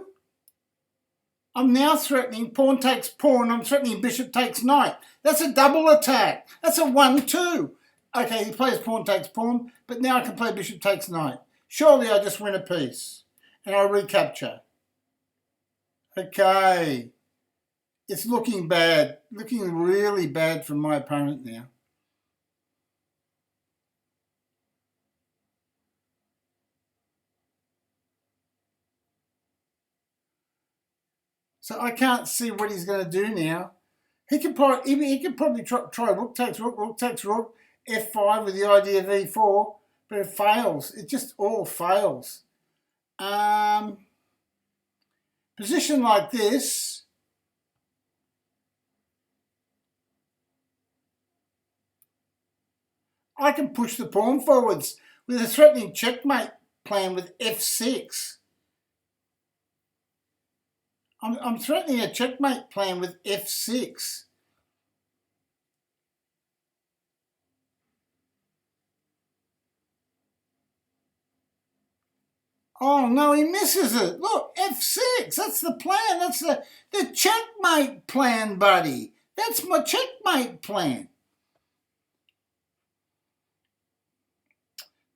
I'm now threatening pawn takes pawn. I'm threatening bishop takes knight. That's a double attack. That's a 1-2. Okay, he plays pawn takes pawn, but now I can play bishop takes knight. Surely I just win a piece and I recapture. Okay. it's looking bad, looking really bad from my opponent now. So I can't see what he's going to do now. He could probably try rook takes rook, rook takes rook, f5 with the idea of e4, but it fails. It just all fails. Position like this, I can push the pawn forwards with a threatening checkmate plan with f6. I'm threatening a checkmate plan with f6. Oh no, he misses it. Look, f6. That's the plan. That's the checkmate plan, buddy. That's my checkmate plan.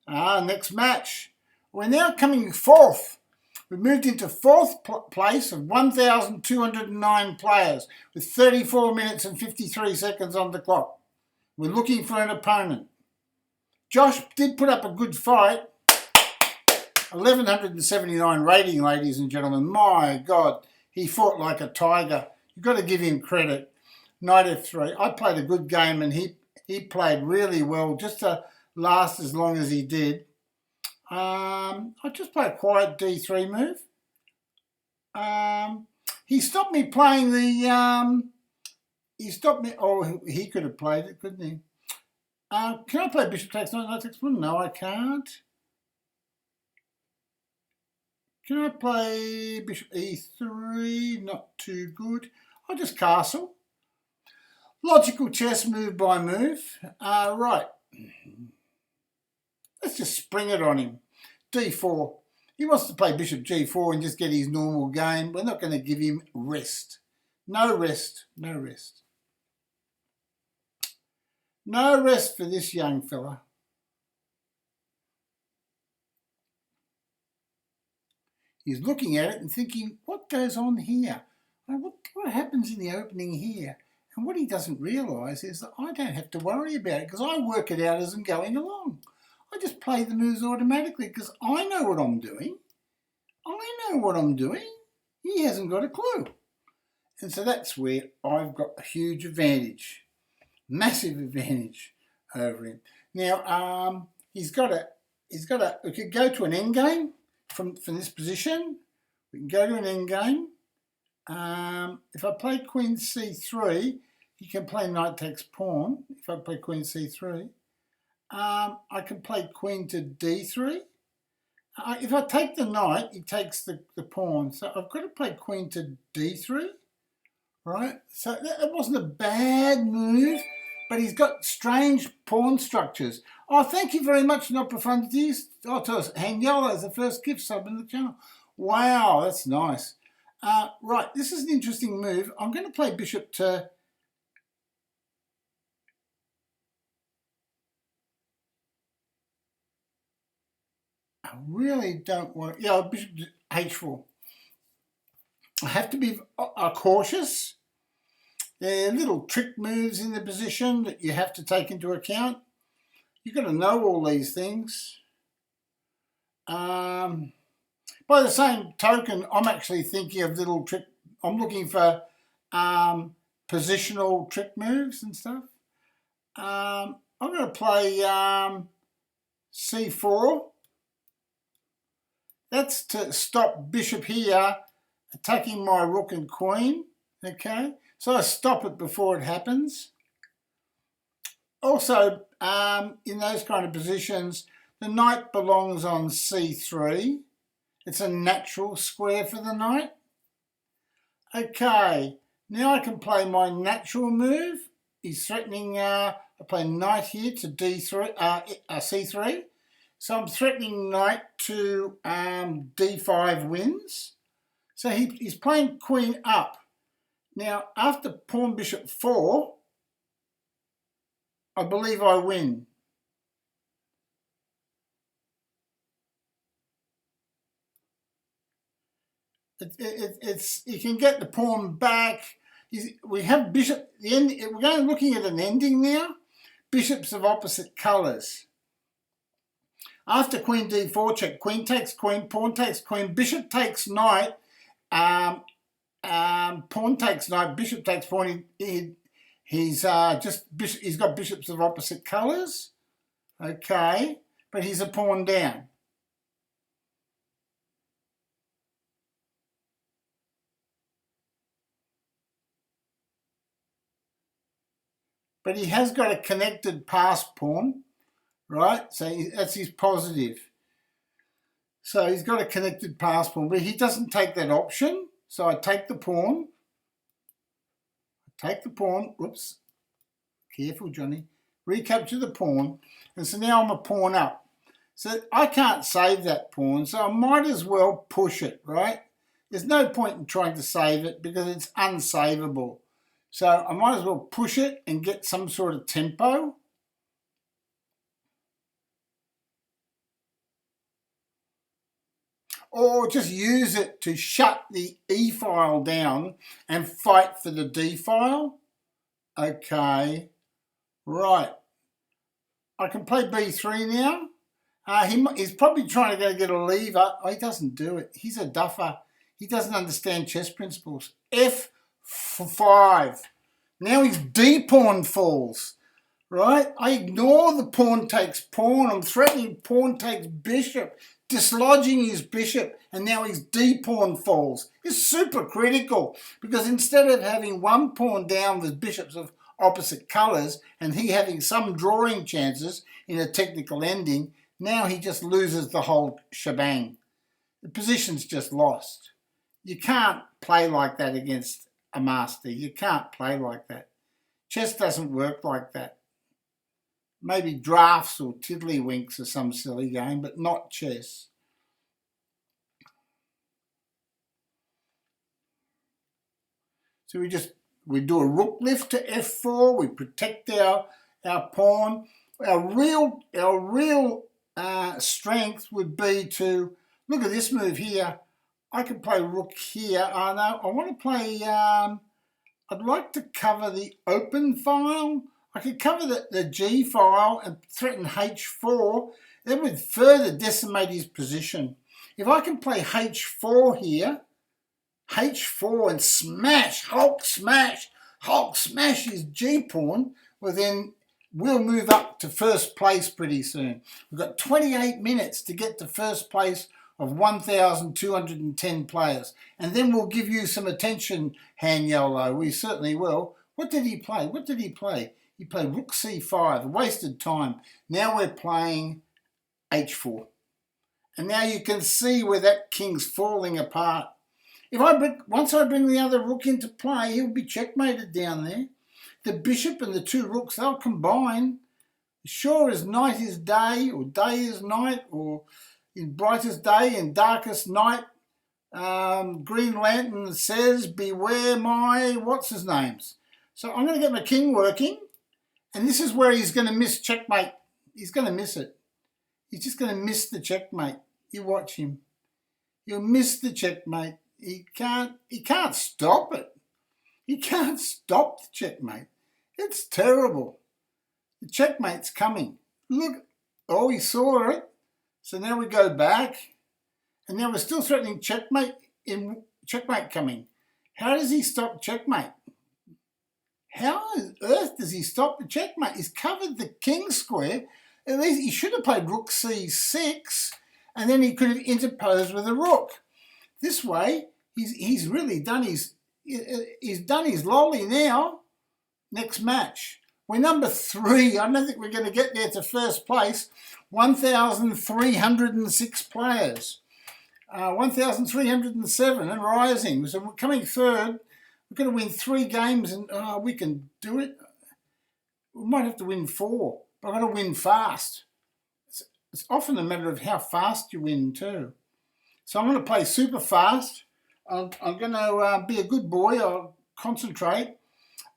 Next match. We're now coming fourth. We've moved into fourth place of 1,209 players with 34 minutes and 53 seconds on the clock. We're looking for an opponent. Josh did put up a good fight. 1,179 rating, ladies and gentlemen. My God, he fought like a tiger. You've got to give him credit. Knight f3. I played a good game and he played really well just to last as long as he did. I just play a quiet d3 move. He stopped me playing the... he stopped me... Oh, he could have played it, couldn't he? Can I play bishop takes knight takes pawn? No, I can't. Can I play bishop e3? Not too good. I'll just castle. Logical chess move by move. Right. Let's just spring it on him. d4. He wants to play bishop g4 and just get his normal game. We're not going to give him rest. No rest. No rest. No rest for this young fella. He's looking at it and thinking, what goes on here? What happens in the opening here? And what he doesn't realise is that I don't have to worry about it because I work it out as I'm going along. I just play the moves automatically because I know what I'm doing. I know what I'm doing. He hasn't got a clue. And so that's where I've got a huge advantage. Massive advantage over him. Now, we could go to an endgame from this position. We can go to an endgame. If I play queen c3, he can play knight takes pawn. If I play queen c3, I can play queen to d3. If I take the knight, he takes the pawn. So I've got to play queen to d3, right? So that wasn't a bad move, but he's got strange pawn structures. Oh, thank you very much, Not Profundities. Oh, to us, Hangyola is the first gift sub in the channel. Wow, that's nice. Right, this is an interesting move. I'm going to play bishop to... I really don't want... Yeah, bishop to h4. I have to be cautious. There are little trick moves in the position that you have to take into account. You've got to know all these things. By the same token, I'm actually thinking of little trick. I'm looking for positional trick moves and stuff. I'm going to play c4. That's to stop bishop here attacking my rook and queen. Okay, so I stop it before it happens. Also, in those kind of positions, the knight belongs on c3. It's a natural square for the knight. Okay, now I can play my natural move. He's threatening, I play knight here to d3, c3. So I'm threatening knight to d5 wins. So he's playing queen up. Now, after pawn bishop 4, I believe I win. You can get the pawn back. We have bishop. We're going looking at an ending now. Bishops of opposite colours. After queen d4 check, queen takes queen, pawn takes queen, bishop takes knight, pawn takes knight, bishop takes pawn. He's got bishops of opposite colours. Okay, but he's a pawn down. But he has got a connected pass pawn, right? So that's his positive. So he's got a connected pass pawn, but he doesn't take that option. So I take the pawn. Whoops. Careful, Johnny. Recapture the pawn. And so now I'm a pawn up. So I can't save that pawn, so I might as well push it, right? There's no point in trying to save it because it's unsavable. So I might as well push it and get some sort of tempo. Or just use it to shut the E file down and fight for the D file. Okay, right. I can play B3 now. He's probably trying to go get a lever. Oh, he doesn't do it. He's a duffer. He doesn't understand chess principles. F5. Now his D pawn falls, right? I ignore the pawn takes pawn. I'm threatening pawn takes bishop, dislodging his bishop, and now his D pawn falls. It's super critical because instead of having one pawn down with bishops of opposite colours and he having some drawing chances in a technical ending, now he just loses the whole shebang. The position's just lost. You can't play like that against a master. You can't play like that. Chess doesn't work like that. Maybe drafts or tiddlywinks or some silly game, but not chess. So we do a rook lift to f4. We protect our pawn. Our real strength would be to look at this move here. I could play rook here. Oh no, I want to play. I'd like to cover the open file. I could cover the G file and threaten H4. That would further decimate his position. If I can play H4 here, H4 and smash, Hulk smash his G pawn, well then we'll move up to first place pretty soon. We've got 28 minutes to get to first place of 1,210 players. And then we'll give you some attention, Han Yolo. We certainly will. What did he play? He played rook c5, wasted time. Now we're playing h4. And now you can see where that king's falling apart. Once I bring the other rook into play, he'll be checkmated down there. The bishop and the two rooks, they'll combine. Sure as night is day, or day is night, or in brightest day and darkest night, Green Lantern says, beware my what's-his-names. So I'm going to get my king working, and this is where he's going to miss checkmate. He's going to miss it. He's just going to miss the checkmate. You watch him. He'll miss the checkmate. He can't stop it. He can't stop the checkmate. It's terrible. The checkmate's coming. Look, oh, he saw it. So now we go back, and now we're still threatening checkmate coming. How does he stop checkmate? How on earth does he stop the checkmate? He's covered the king square. At least he should have played rook c6, and then he could have interposed with a rook. This way, he's really done his lolly now. Next match. We're number 3. I don't think we're going to get there to first place. 1,306 players. 1,307 and rising. So we're coming third. We're going to win 3 games and we can do it. We might have to win 4, but I've got to win fast. It's often a matter of how fast you win too. So I'm going to play super fast. I'm going to be a good boy. I'll concentrate.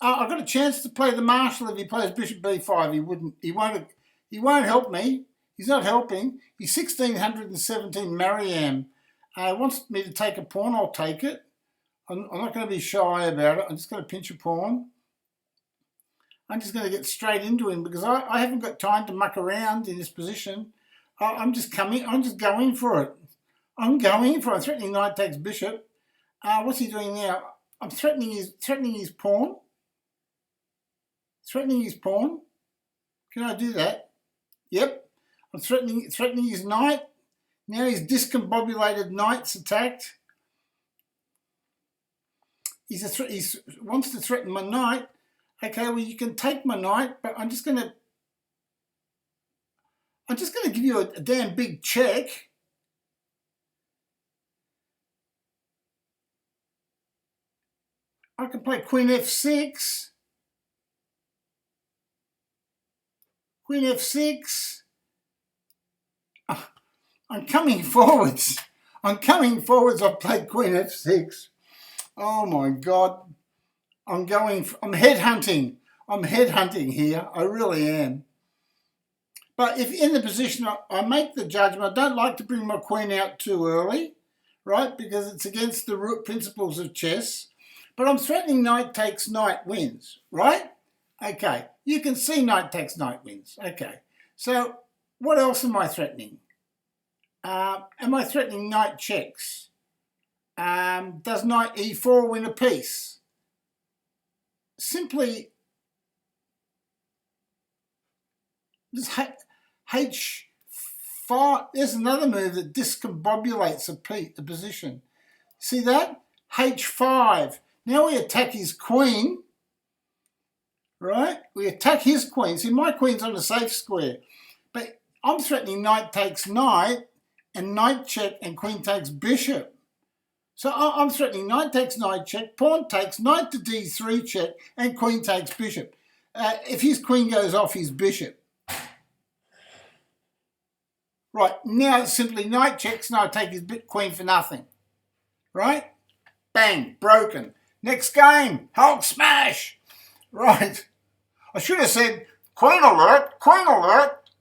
I've got a chance to play the marshal if he plays bishop b5. He won't help me. He's not helping. He's 1,617 Mariam. He wants me to take a pawn. I'll take it. I'm not going to be shy about it. I'm just going to pinch a pawn. I'm just going to get straight into him because I haven't got time to muck around in this position. I'm just going for it. I'm threatening knight takes bishop. What's he doing now? I'm threatening his pawn. Threatening his pawn. Can I do that? Yep. I'm threatening his knight. Now his discombobulated knight's attacked. He wants to threaten my knight. Okay, well you can take my knight, but I'm just gonna give you a damn big check. I can play Queen F6. Queen F6. I'm coming forwards. I've played Queen F6. Oh my God. I'm headhunting. I'm headhunting here. I really am. But if in the position I make the judgment, I don't like to bring my queen out too early, right? Because it's against the root principles of chess. But I'm threatening knight takes knight wins, right? Okay. You can see knight takes knight wins. Okay. So what else am I threatening? Am I threatening knight checks? Does knight e4 win a piece? Simply just h5. There's another move that discombobulates the position. See that? h5. Now we attack his queen. Right? We attack his queen. See, my queen's on a safe square. But I'm threatening knight takes knight and knight check and queen takes bishop. So I'm threatening knight takes knight check, pawn takes, knight to d3 check, and queen takes bishop. If his queen goes off his bishop. Right, now it's simply knight checks, now I take his queen for nothing. Right? Bang, broken. Next game, Hulk smash. Right. I should have said, queen alert,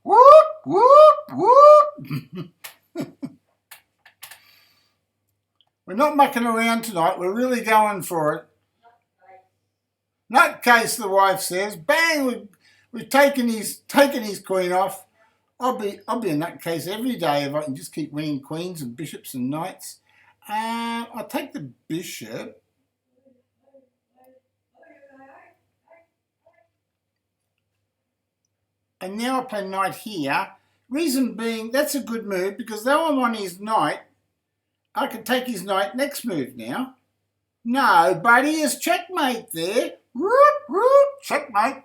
whoop, whoop, whoop. We're not mucking around tonight. We're really going for it. Nutcase, the wife says. Bang! We've taken his queen off. I'll be a nutcase every day if I can just keep winning queens and bishops and knights. I'll take the bishop. And now I play knight here. Reason being, that's a good move because though I'm on his knight, I can take his knight next move now. No, buddy, is checkmate there. Checkmate.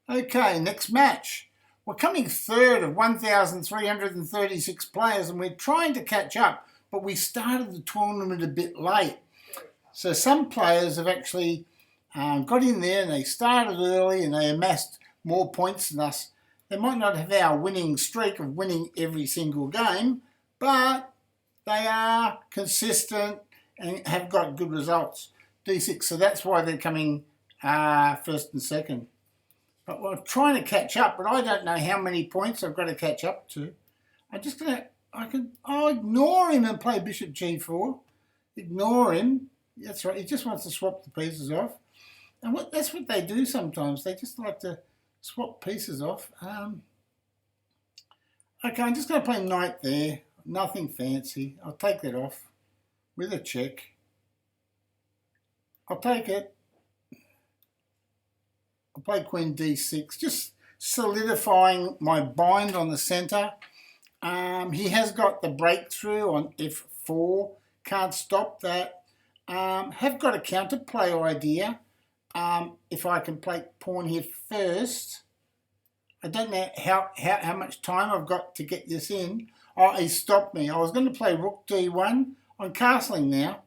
Okay, next match. We're coming third of 1,336 players and we're trying to catch up, but we started the tournament a bit late. So some players have actually got in there and they started early and they amassed more points than us. They might not have our winning streak of winning every single game, but they are consistent and have got good results. D6, so that's why they're coming first and second. But we're trying to catch up, but I don't know how many points I've got to catch up to. I'll ignore him and play bishop g4. Ignore him. That's right, he just wants to swap the pieces off. And that's what they do sometimes. They just like to swap pieces off. Okay, I'm just going to play knight there. Nothing fancy. I'll take that off with a check. I'll take it. I'll play queen d6, just solidifying my bind on the centre. He has got the breakthrough on f4. Can't stop that. Have got a counterplay idea. If I can play pawn here first. I don't know how much time I've got to get this in. Oh, he stopped me. I was going to play rook d1. I'm castling now.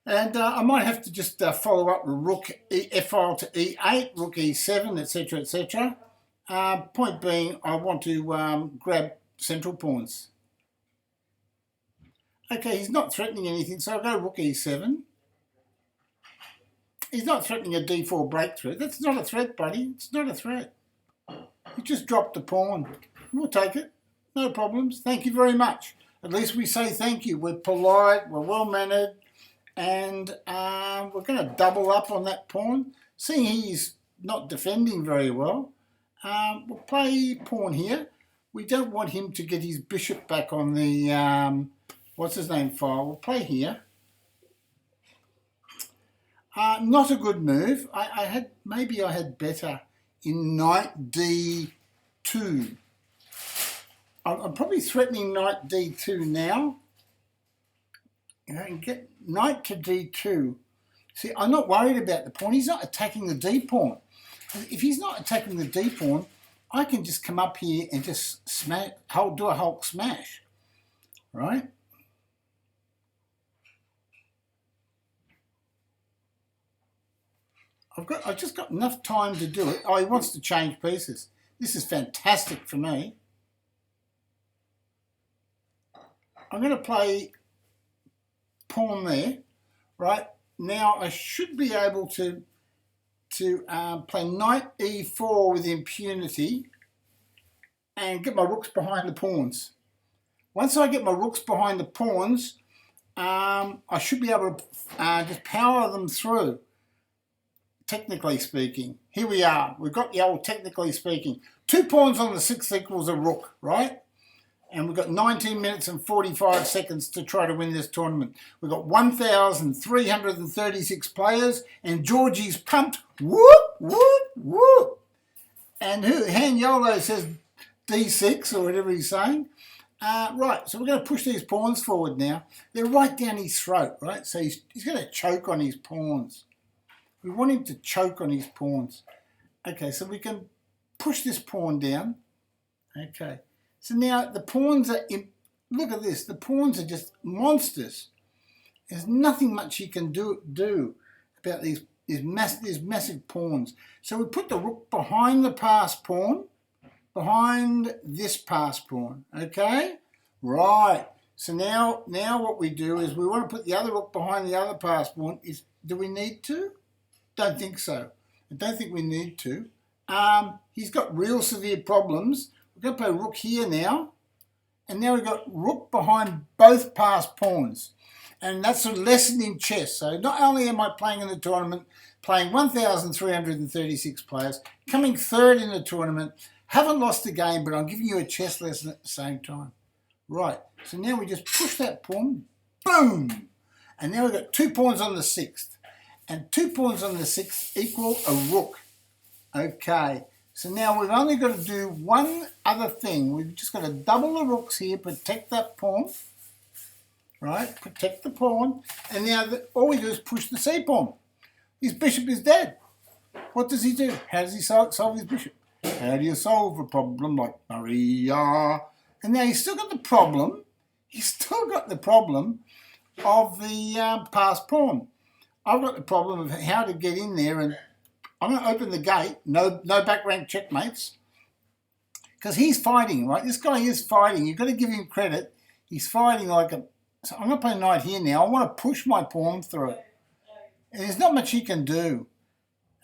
And I might have to just follow up with rook f-file to e8, rook e7, etc., etc. Point being, I want to grab central pawns. Okay, he's not threatening anything, so I'll go rook e7. He's not threatening a d4 breakthrough. That's not a threat, buddy. It's not a threat. He just dropped a pawn. We'll take it. No problems. Thank you very much. At least we say thank you. We're polite, we're well-mannered, and we're going to double up on that pawn. Seeing he's not defending very well, we'll play pawn here. We don't want him to get his bishop back on the, what's his name, file. We'll play here. Not a good move. Maybe I had better in knight d2. I'm probably threatening knight d2 now. You know, and get knight to d2. See, I'm not worried about the pawn. He's not attacking the d pawn. If he's not attacking the d pawn, I can just come up here and just smash, do a Hulk smash, right? I've just got enough time to do it. Oh, he wants to change pieces. This is fantastic for me. I'm going to play pawn there, right? Now I should be able to play knight e4 with impunity and get my rooks behind the pawns. Once I get my rooks behind the pawns, I should be able to just power them through, technically speaking. Here we are. We've got the old technically speaking. 2 pawns on the 6 equals a rook, right? And we've got 19 minutes and 45 seconds to try to win this tournament. We've got 1,336 players, and Georgie's pumped. Whoop, whoop, whoop. And Han Yolo says D6 or whatever he's saying. Right, so we're going to push these pawns forward now. They're right down his throat, right? So he's going to choke on his pawns. We want him to choke on his pawns. Okay, so we can push this pawn down. Okay. So now the pawns are, look at this, the pawns are just monsters. There's nothing much he can do about these massive pawns. So we put the rook behind the passed pawn, behind this passed pawn, okay? Right, so now what we do is we want to put the other rook behind the other passed pawn. Do we need to? Don't think so. I don't think we need to. He's got real severe problems. We're going to play rook here now, and now we've got rook behind both passed pawns, and that's a lesson in chess. So not only am I playing in the tournament, playing 1,336 players, coming third in the tournament, haven't lost the game, but I'm giving you a chess lesson at the same time. Right, so now we just push that pawn, boom, and now we've got 2 pawns on the 6th, and 2 pawns on the 6th equal a rook. Okay. So now we've only got to do one other thing. We've just got to double the rooks here, protect that pawn, right? Protect the pawn. And now all we do is push the c pawn. His bishop is dead. What does he do? How does he solve his bishop? How do you solve a problem like Maria? And now he's still got the problem. He's still got the problem of the passed pawn. I've got the problem of how to get in there, and I'm going to open the gate, no back rank checkmates, because he's fighting, right? This guy is fighting. You've got to give him credit. He's fighting like a... So I'm going to play knight here now. I want to push my pawn through it. And there's not much he can do.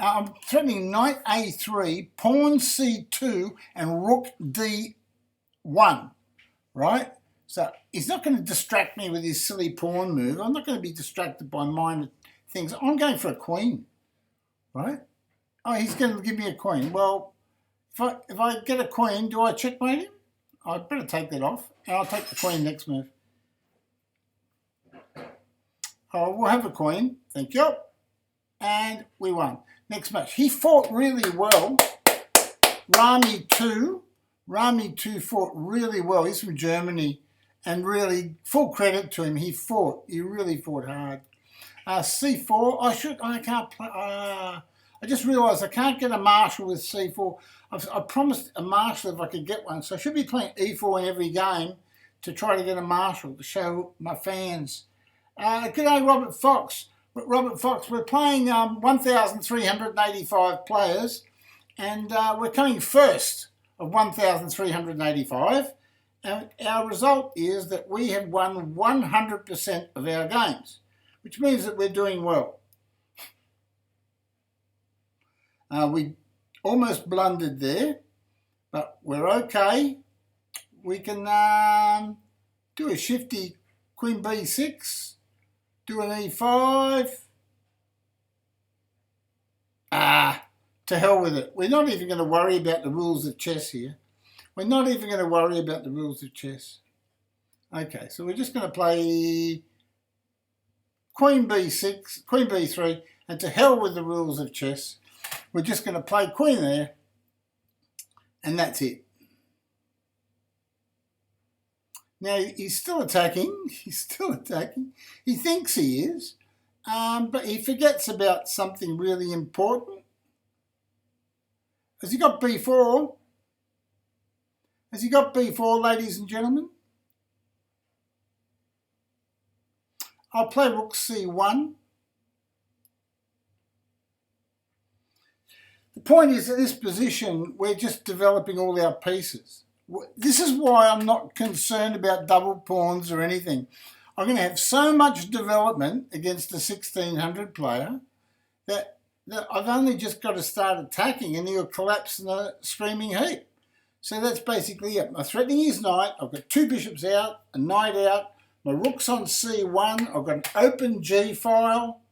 I'm threatening knight a3, pawn c2, and rook d1, right? So he's not going to distract me with his silly pawn move. I'm not going to be distracted by minor things. I'm going for a queen, right? Oh, he's going to give me a queen. Well, if I get a queen, do I checkmate him? I'd better take that off, and I'll take the queen next move. Oh, we'll have a queen. Thank you. And we won. Next match. He fought really well. Rami 2 fought really well. He's from Germany, and really, full credit to him. He really fought hard. C4. I can't play. I just realised I can't get a marshal with c4. I promised a marshal if I could get one, so I should be playing e4 in every game to try to get a marshal to show my fans. G'day, Robert Fox. Robert Fox, we're playing 1,385 players, and we're coming first of 1,385. And our result is that we have won 100% of our games, which means that we're doing well. We almost blundered there, but we're okay. We can do a shifty queen b6, Do an E5. To hell with it. We're not even going to worry about the rules of chess here. We're not even going to worry about the rules of chess. Okay, so we're just going to play Queen B6, Queen B3, and to hell with the rules of chess. We're just going to play Queen there, and that's it. Now, he's still attacking. He's still attacking. He thinks he is, but he forgets about something really important. Has he got B4? Has he got B4, ladies and gentlemen? I'll play Rook C1. The point is, at this position, we're just developing all our pieces. This is why I'm not concerned about double pawns or anything. I'm going to have so much development against a 1600 player that I've only just got to start attacking and he'll collapse in a screaming heap. So that's basically it. I'm threatening his knight. I've got two bishops out, a knight out. My rook's on C1. I've got an open G file.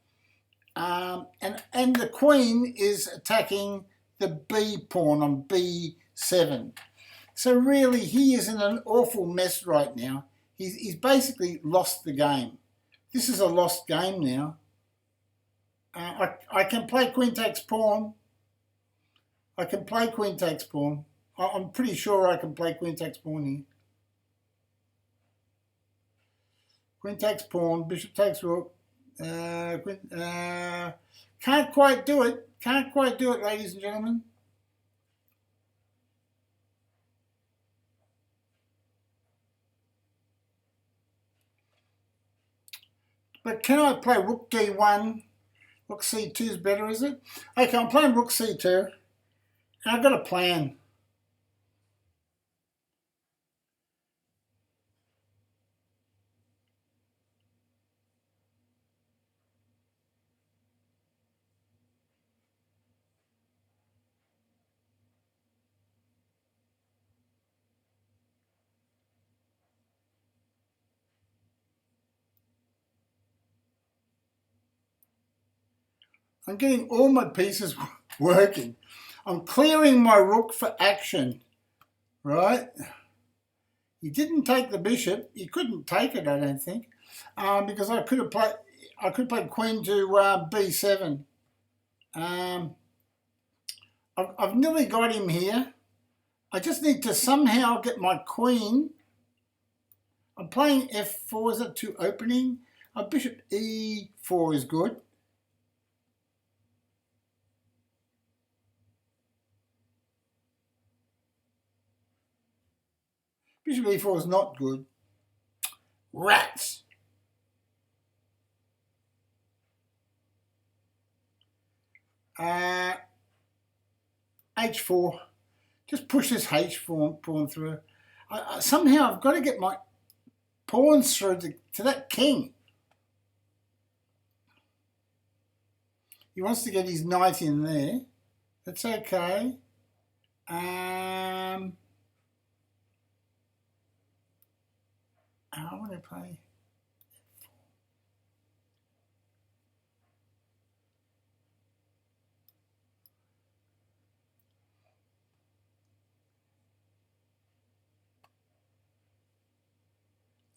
And the queen is attacking the B pawn on B7. So really, he is in an awful mess right now. He's basically lost the game. This is a lost game now. I can play queen takes pawn. I can play queen takes pawn. I'm pretty sure I can play queen takes pawn here. Queen takes pawn, bishop takes rook. Can't quite do it. Can't quite do it, ladies and gentlemen. But can I play rook D1? Rook C2 is better, is it? Okay, I'm playing rook C2. And I've got a plan. I'm getting all my pieces working. I'm clearing my rook for action, right? He didn't take the bishop. He couldn't take it, I don't think, because I could play queen to B7. I've nearly got him here. I just need to somehow get my queen. I'm playing F4. Is that too opening? Bishop E4 is good. Bishop E4 is not good. Rats. H4. Just push this H4 pawn through. Somehow I've got to get my pawns through to that king. He wants to get his knight in there. That's okay. I want to play.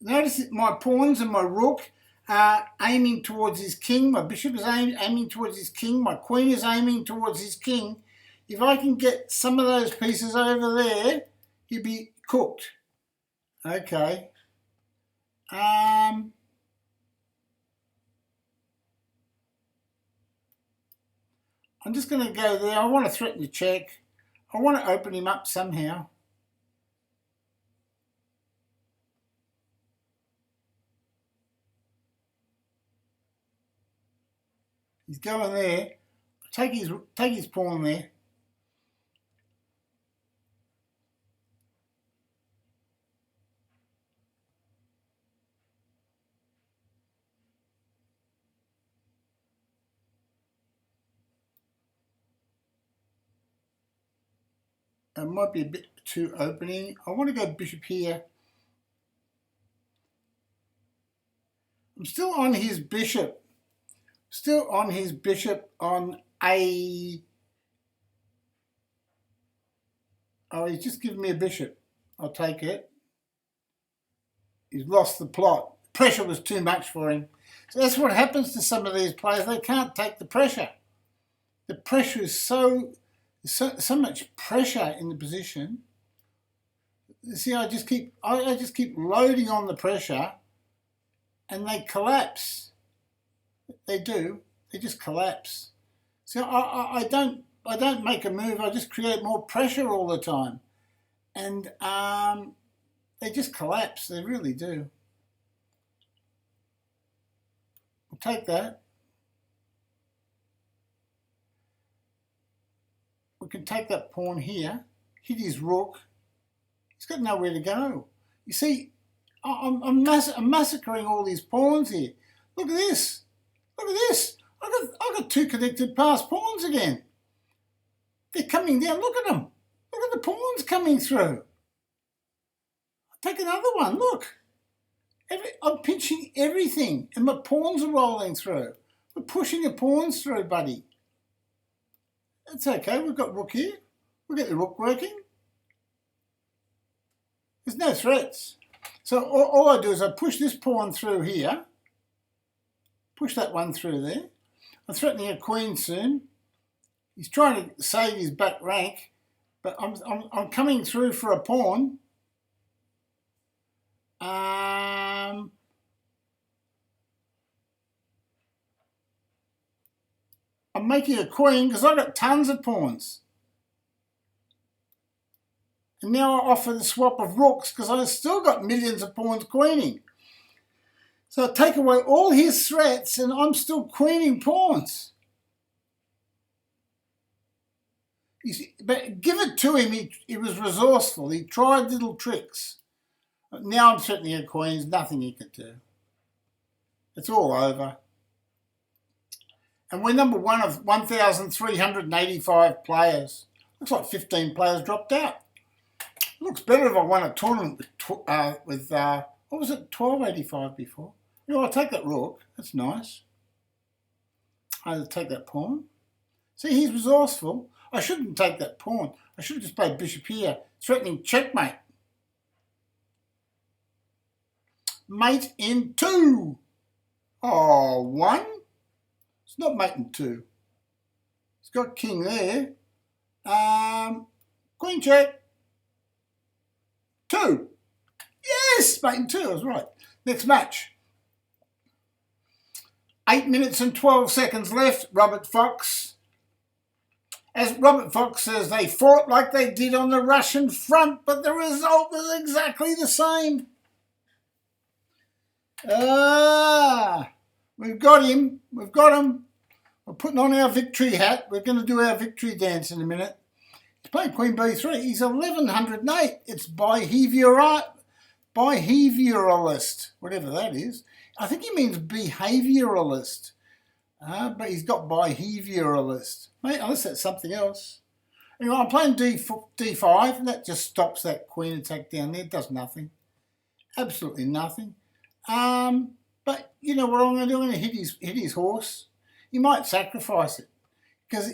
Notice that my pawns and my rook are aiming towards his king. My bishop is aiming towards his king. My queen is aiming towards his king. If I can get some of those pieces over there, he'd be cooked. Okay. I'm just going to go there. I want to threaten the check. I want to open him up somehow. He's going there. Take his pawn there. It might be a bit too opening. I want to go bishop here. I'm still on his bishop. Still on his bishop on a... Oh, he's just given me a bishop. I'll take it. He's lost the plot. Pressure was too much for him. So that's what happens to some of these players. They can't take the pressure. The pressure is so much pressure in the position. See, I just keep loading on the pressure, and they collapse. They do. They just collapse. So I don't make a move. I just create more pressure all the time, and they just collapse. They really do. I'll take that. We can take that pawn here, hit his rook. He's got nowhere to go. You see, I'm massacring all these pawns here. Look at this. Look at this. I've got two connected passed pawns again. They're coming down. Look at them. Look at the pawns coming through. I'll take another one. Look. I'm pinching everything, and my pawns are rolling through. We're pushing the pawns through, buddy. That's okay. We've got rook here. We'll get the rook working. There's no threats. So all I do is I push this pawn through here. Push that one through there. I'm threatening a queen soon. He's trying to save his back rank, but I'm coming through for a pawn. I'm making a queen because I've got tons of pawns. And now I offer the swap of rooks because I've still got millions of pawns queening. So I take away all his threats and I'm still queening pawns. You see, but give it to him, he was resourceful. He tried little tricks. Now I'm threatening a queen, there's nothing he can do. It's all over. And we're number one of 1,385 players. Looks like 15 players dropped out. Looks better if I won a tournament with what was it, 1285 before? You know, I'll take that rook. That's nice. I'll take that pawn. See, he's resourceful. I shouldn't take that pawn. I should have just played bishop here, threatening checkmate. Mate in two. Oh, one? It's not mate in two. He's got king there. Queen check. Two. Yes, mate in two. I was right. Next match. 8 minutes and 12 seconds left. Robert Fox. As Robert Fox says, they fought like they did on the Russian front, but the result was exactly the same. We've got him. We've got him. We're putting on our victory hat. We're going to do our victory dance in a minute. He's playing Queen B3. He's 1108. It's behavioralist, whatever that is. I think he means behavioralist. But he's got behavioralist. Mate, unless that's something else. Anyway, I'm playing D5, and that just stops that queen attack down there. It does nothing. Absolutely nothing. But you know what I'm going to do? I'm going to hit his horse. He might sacrifice it. Because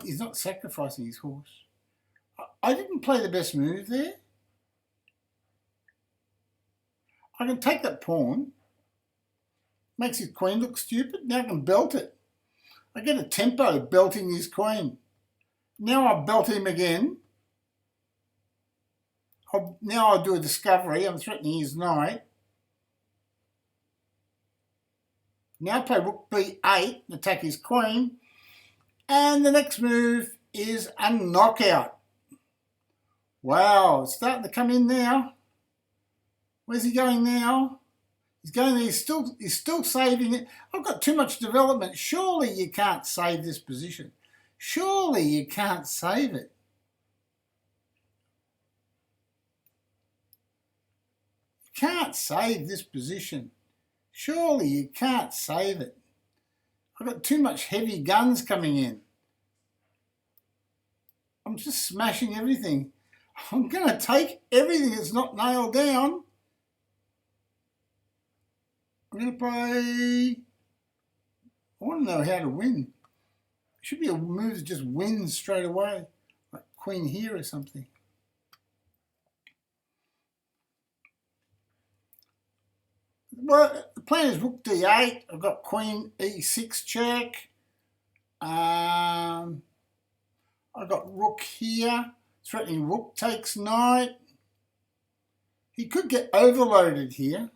he's not sacrificing his horse. I didn't play the best move there. I can take that pawn. Makes his queen look stupid. Now I can belt it. I get a tempo belting his queen. Now I'll belt him again. Now I'll do a discovery. I'm threatening his knight. Now I play rook b8 and attack his queen. And the next move is a knockout. Wow, it's starting to come in now. Where's he going now? He's going there. He's still saving it. I've got too much development. Surely you can't save this position. Surely you can't save it. You can't save this position. Surely you can't save it. I've got too much heavy guns coming in. I'm just smashing everything. I'm going to take everything that's not nailed down. I'm going to play... I want to know how to win. It should be a move that just wins straight away. Like queen here or something. Well, the plan is rook d8. I've got queen e6 check. I've got rook here. Threatening rook takes knight. He could get overloaded here.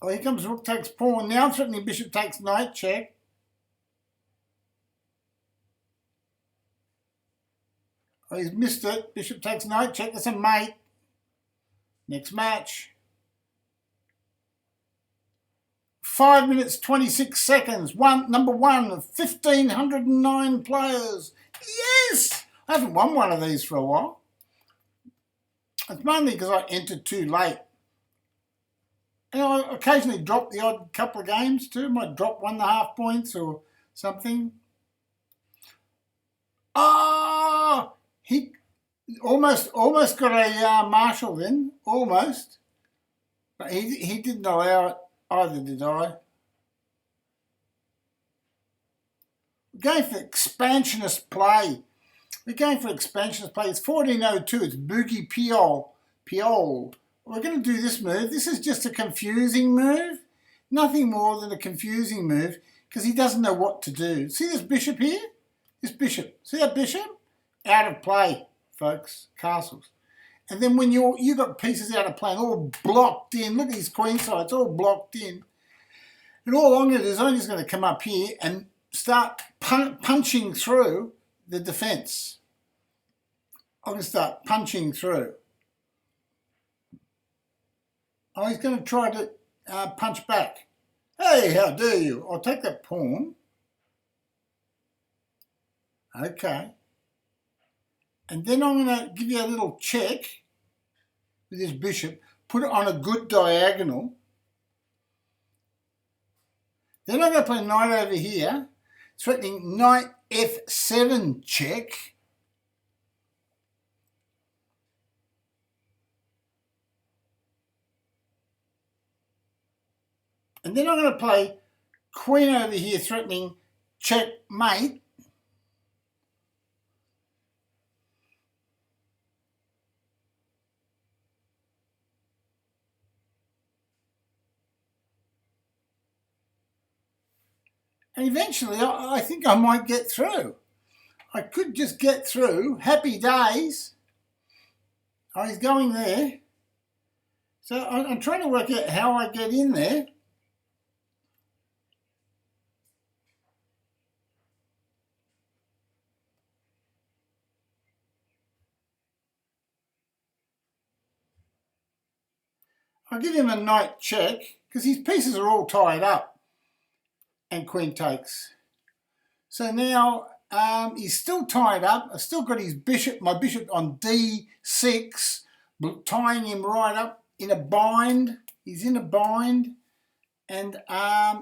Oh, here comes rook takes pawn. Now I'm threatening bishop takes knight check. Oh, he's missed it. Bishop takes knight check. That's a mate. Next match. 5 minutes, 26 seconds. Number one of 1,509 players. Yes! I haven't won one of these for a while. It's mainly because I entered too late. And I occasionally drop the odd couple of games too. Might drop 1.5 points or something. Ah! He almost got a marshal then. Almost. But he didn't allow it either, did I? We're going for expansionist play. We're going for expansionist play. It's 1402. It's Boogie Piol. We're going to do this move. This is just a confusing move. Nothing more than a confusing move because he doesn't know what to do. See this bishop here? This bishop. See that bishop? Out of play, folks. Castles. And then when you got pieces out of play and all blocked in. Look at his queen side. It's all blocked in. And all I'm going to do is I'm just going to come up here and start punching through the defence. I'm going to start punching through. Oh, he's going to try to punch back. Hey, how dare you? I'll take that pawn. Okay. And then I'm going to give you a little check with this bishop. Put it on a good diagonal. Then I'm going to play knight over here. Threatening knight f7 check. And then I'm going to play queen over here, threatening checkmate. And eventually, I think I might get through. I could just get through. Happy days. Oh, he's going there. So I'm trying to work out how I get in there. I'll give him a knight check because his pieces are all tied up. And queen takes. So now he's still tied up. I've still got his bishop, my bishop on d6, tying him right up in a bind. He's in a bind. And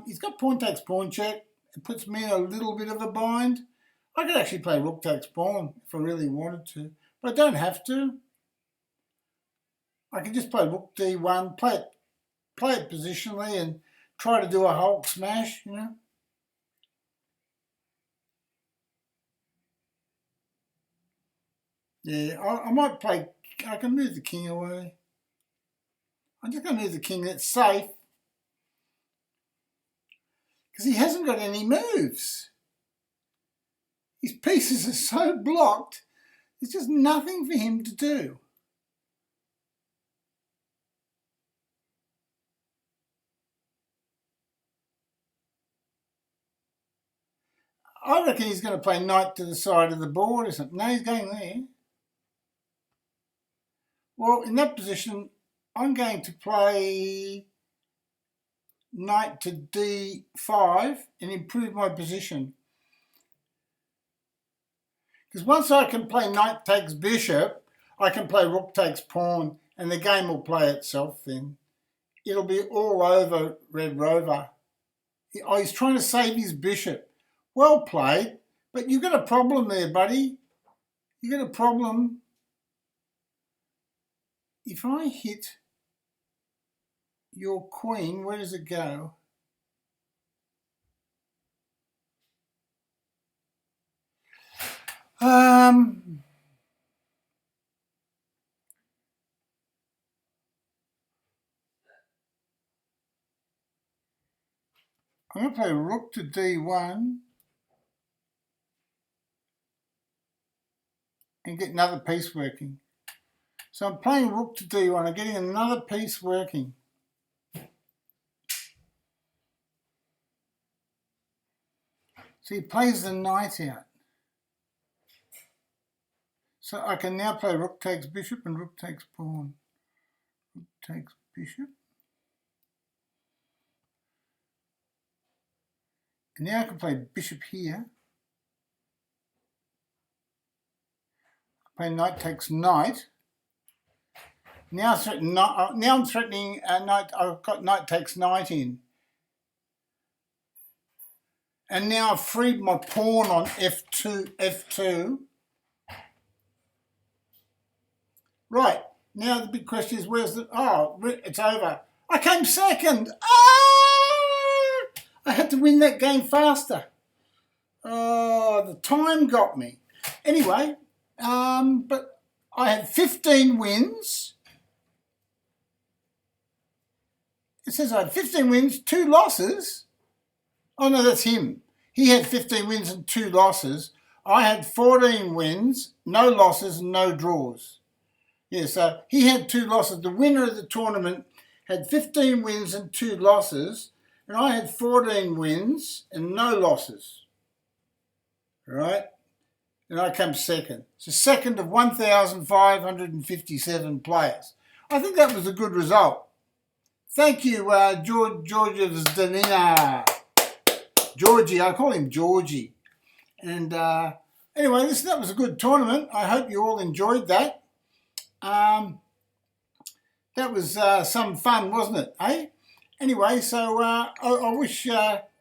he's got pawn takes pawn check. It puts me in a little bit of a bind. I could actually play rook takes pawn if I really wanted to. But I don't have to. I can just play rook d1, play it positionally and try to do a Hulk smash, you know. Yeah, I might play, I can move the king away. I'm just going to move the king, that's safe. Because he hasn't got any moves. His pieces are so blocked, there's just nothing for him to do. I reckon he's going to play knight to the side of the board or something. No, he's going there. Well, in that position, I'm going to play knight to d5 and improve my position. Because once I can play knight takes bishop, I can play rook takes pawn and the game will play itself then. It'll be all over Red Rover. Oh, he's trying to save his bishop. Well played, but you've got a problem there, buddy. You've got a problem. If I hit your queen, where does it go? I'm going to play rook to d1 and get another piece working. So I'm playing rook to d1. I'm getting another piece working. So he plays the knight out. So I can now play rook takes bishop and rook takes pawn. Rook takes bishop. And now I can play bishop here. Play knight takes knight. Now I'm threatening knight. I've got knight takes knight in. And now I've freed my pawn on f2. Right, now the big question is where's the... Oh, it's over. I came second. Ah! I had to win that game faster. Oh, the time got me. Anyway, but I had 15 wins. It says I had 15 wins, 2 losses. Oh, no, that's him. He had 15 wins and 2 losses. I had 14 wins, no losses and no draws. Yeah, so he had 2 losses. The winner of the tournament had 15 wins and 2 losses, and I had 14 wins and no losses. All right? And I came second. So second of 1,557 players. I think that was a good result. Thank you, George of Zdanina. Georgie, I call him Georgie. And anyway, that was a good tournament. I hope you all enjoyed that. That was some fun, wasn't it, eh? Anyway, so I wish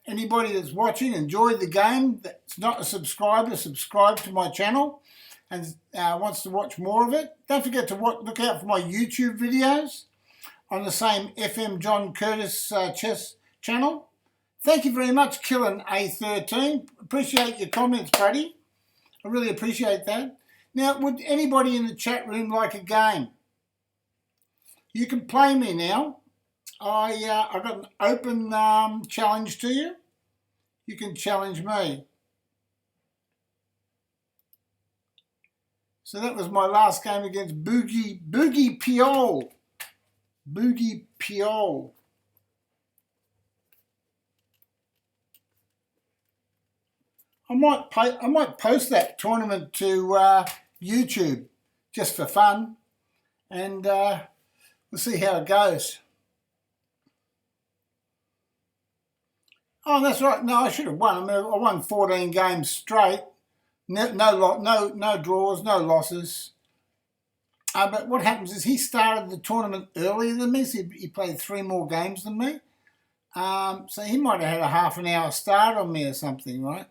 anybody that's watching enjoyed the game, that's not a subscriber, subscribe to my channel and wants to watch more of it. Don't forget to look out for my YouTube videos on the same FM John Curtis chess channel. Thank you very much, Killen A13. Appreciate your comments, buddy. I really appreciate that. Now, would anybody in the chat room like a game? You can play me now. I've got an open challenge to you. You can challenge me. So that was my last game against Boogie Piol. Boogie Piol. I might post that tournament to YouTube just for fun, and we'll see how it goes. Oh, that's right. No, I should have won. I mean, I won 14 games straight. No draws, no losses. But what happens is he started the tournament earlier than me, so he played 3 more games than me. So he might have had a half an hour start on me or something, right?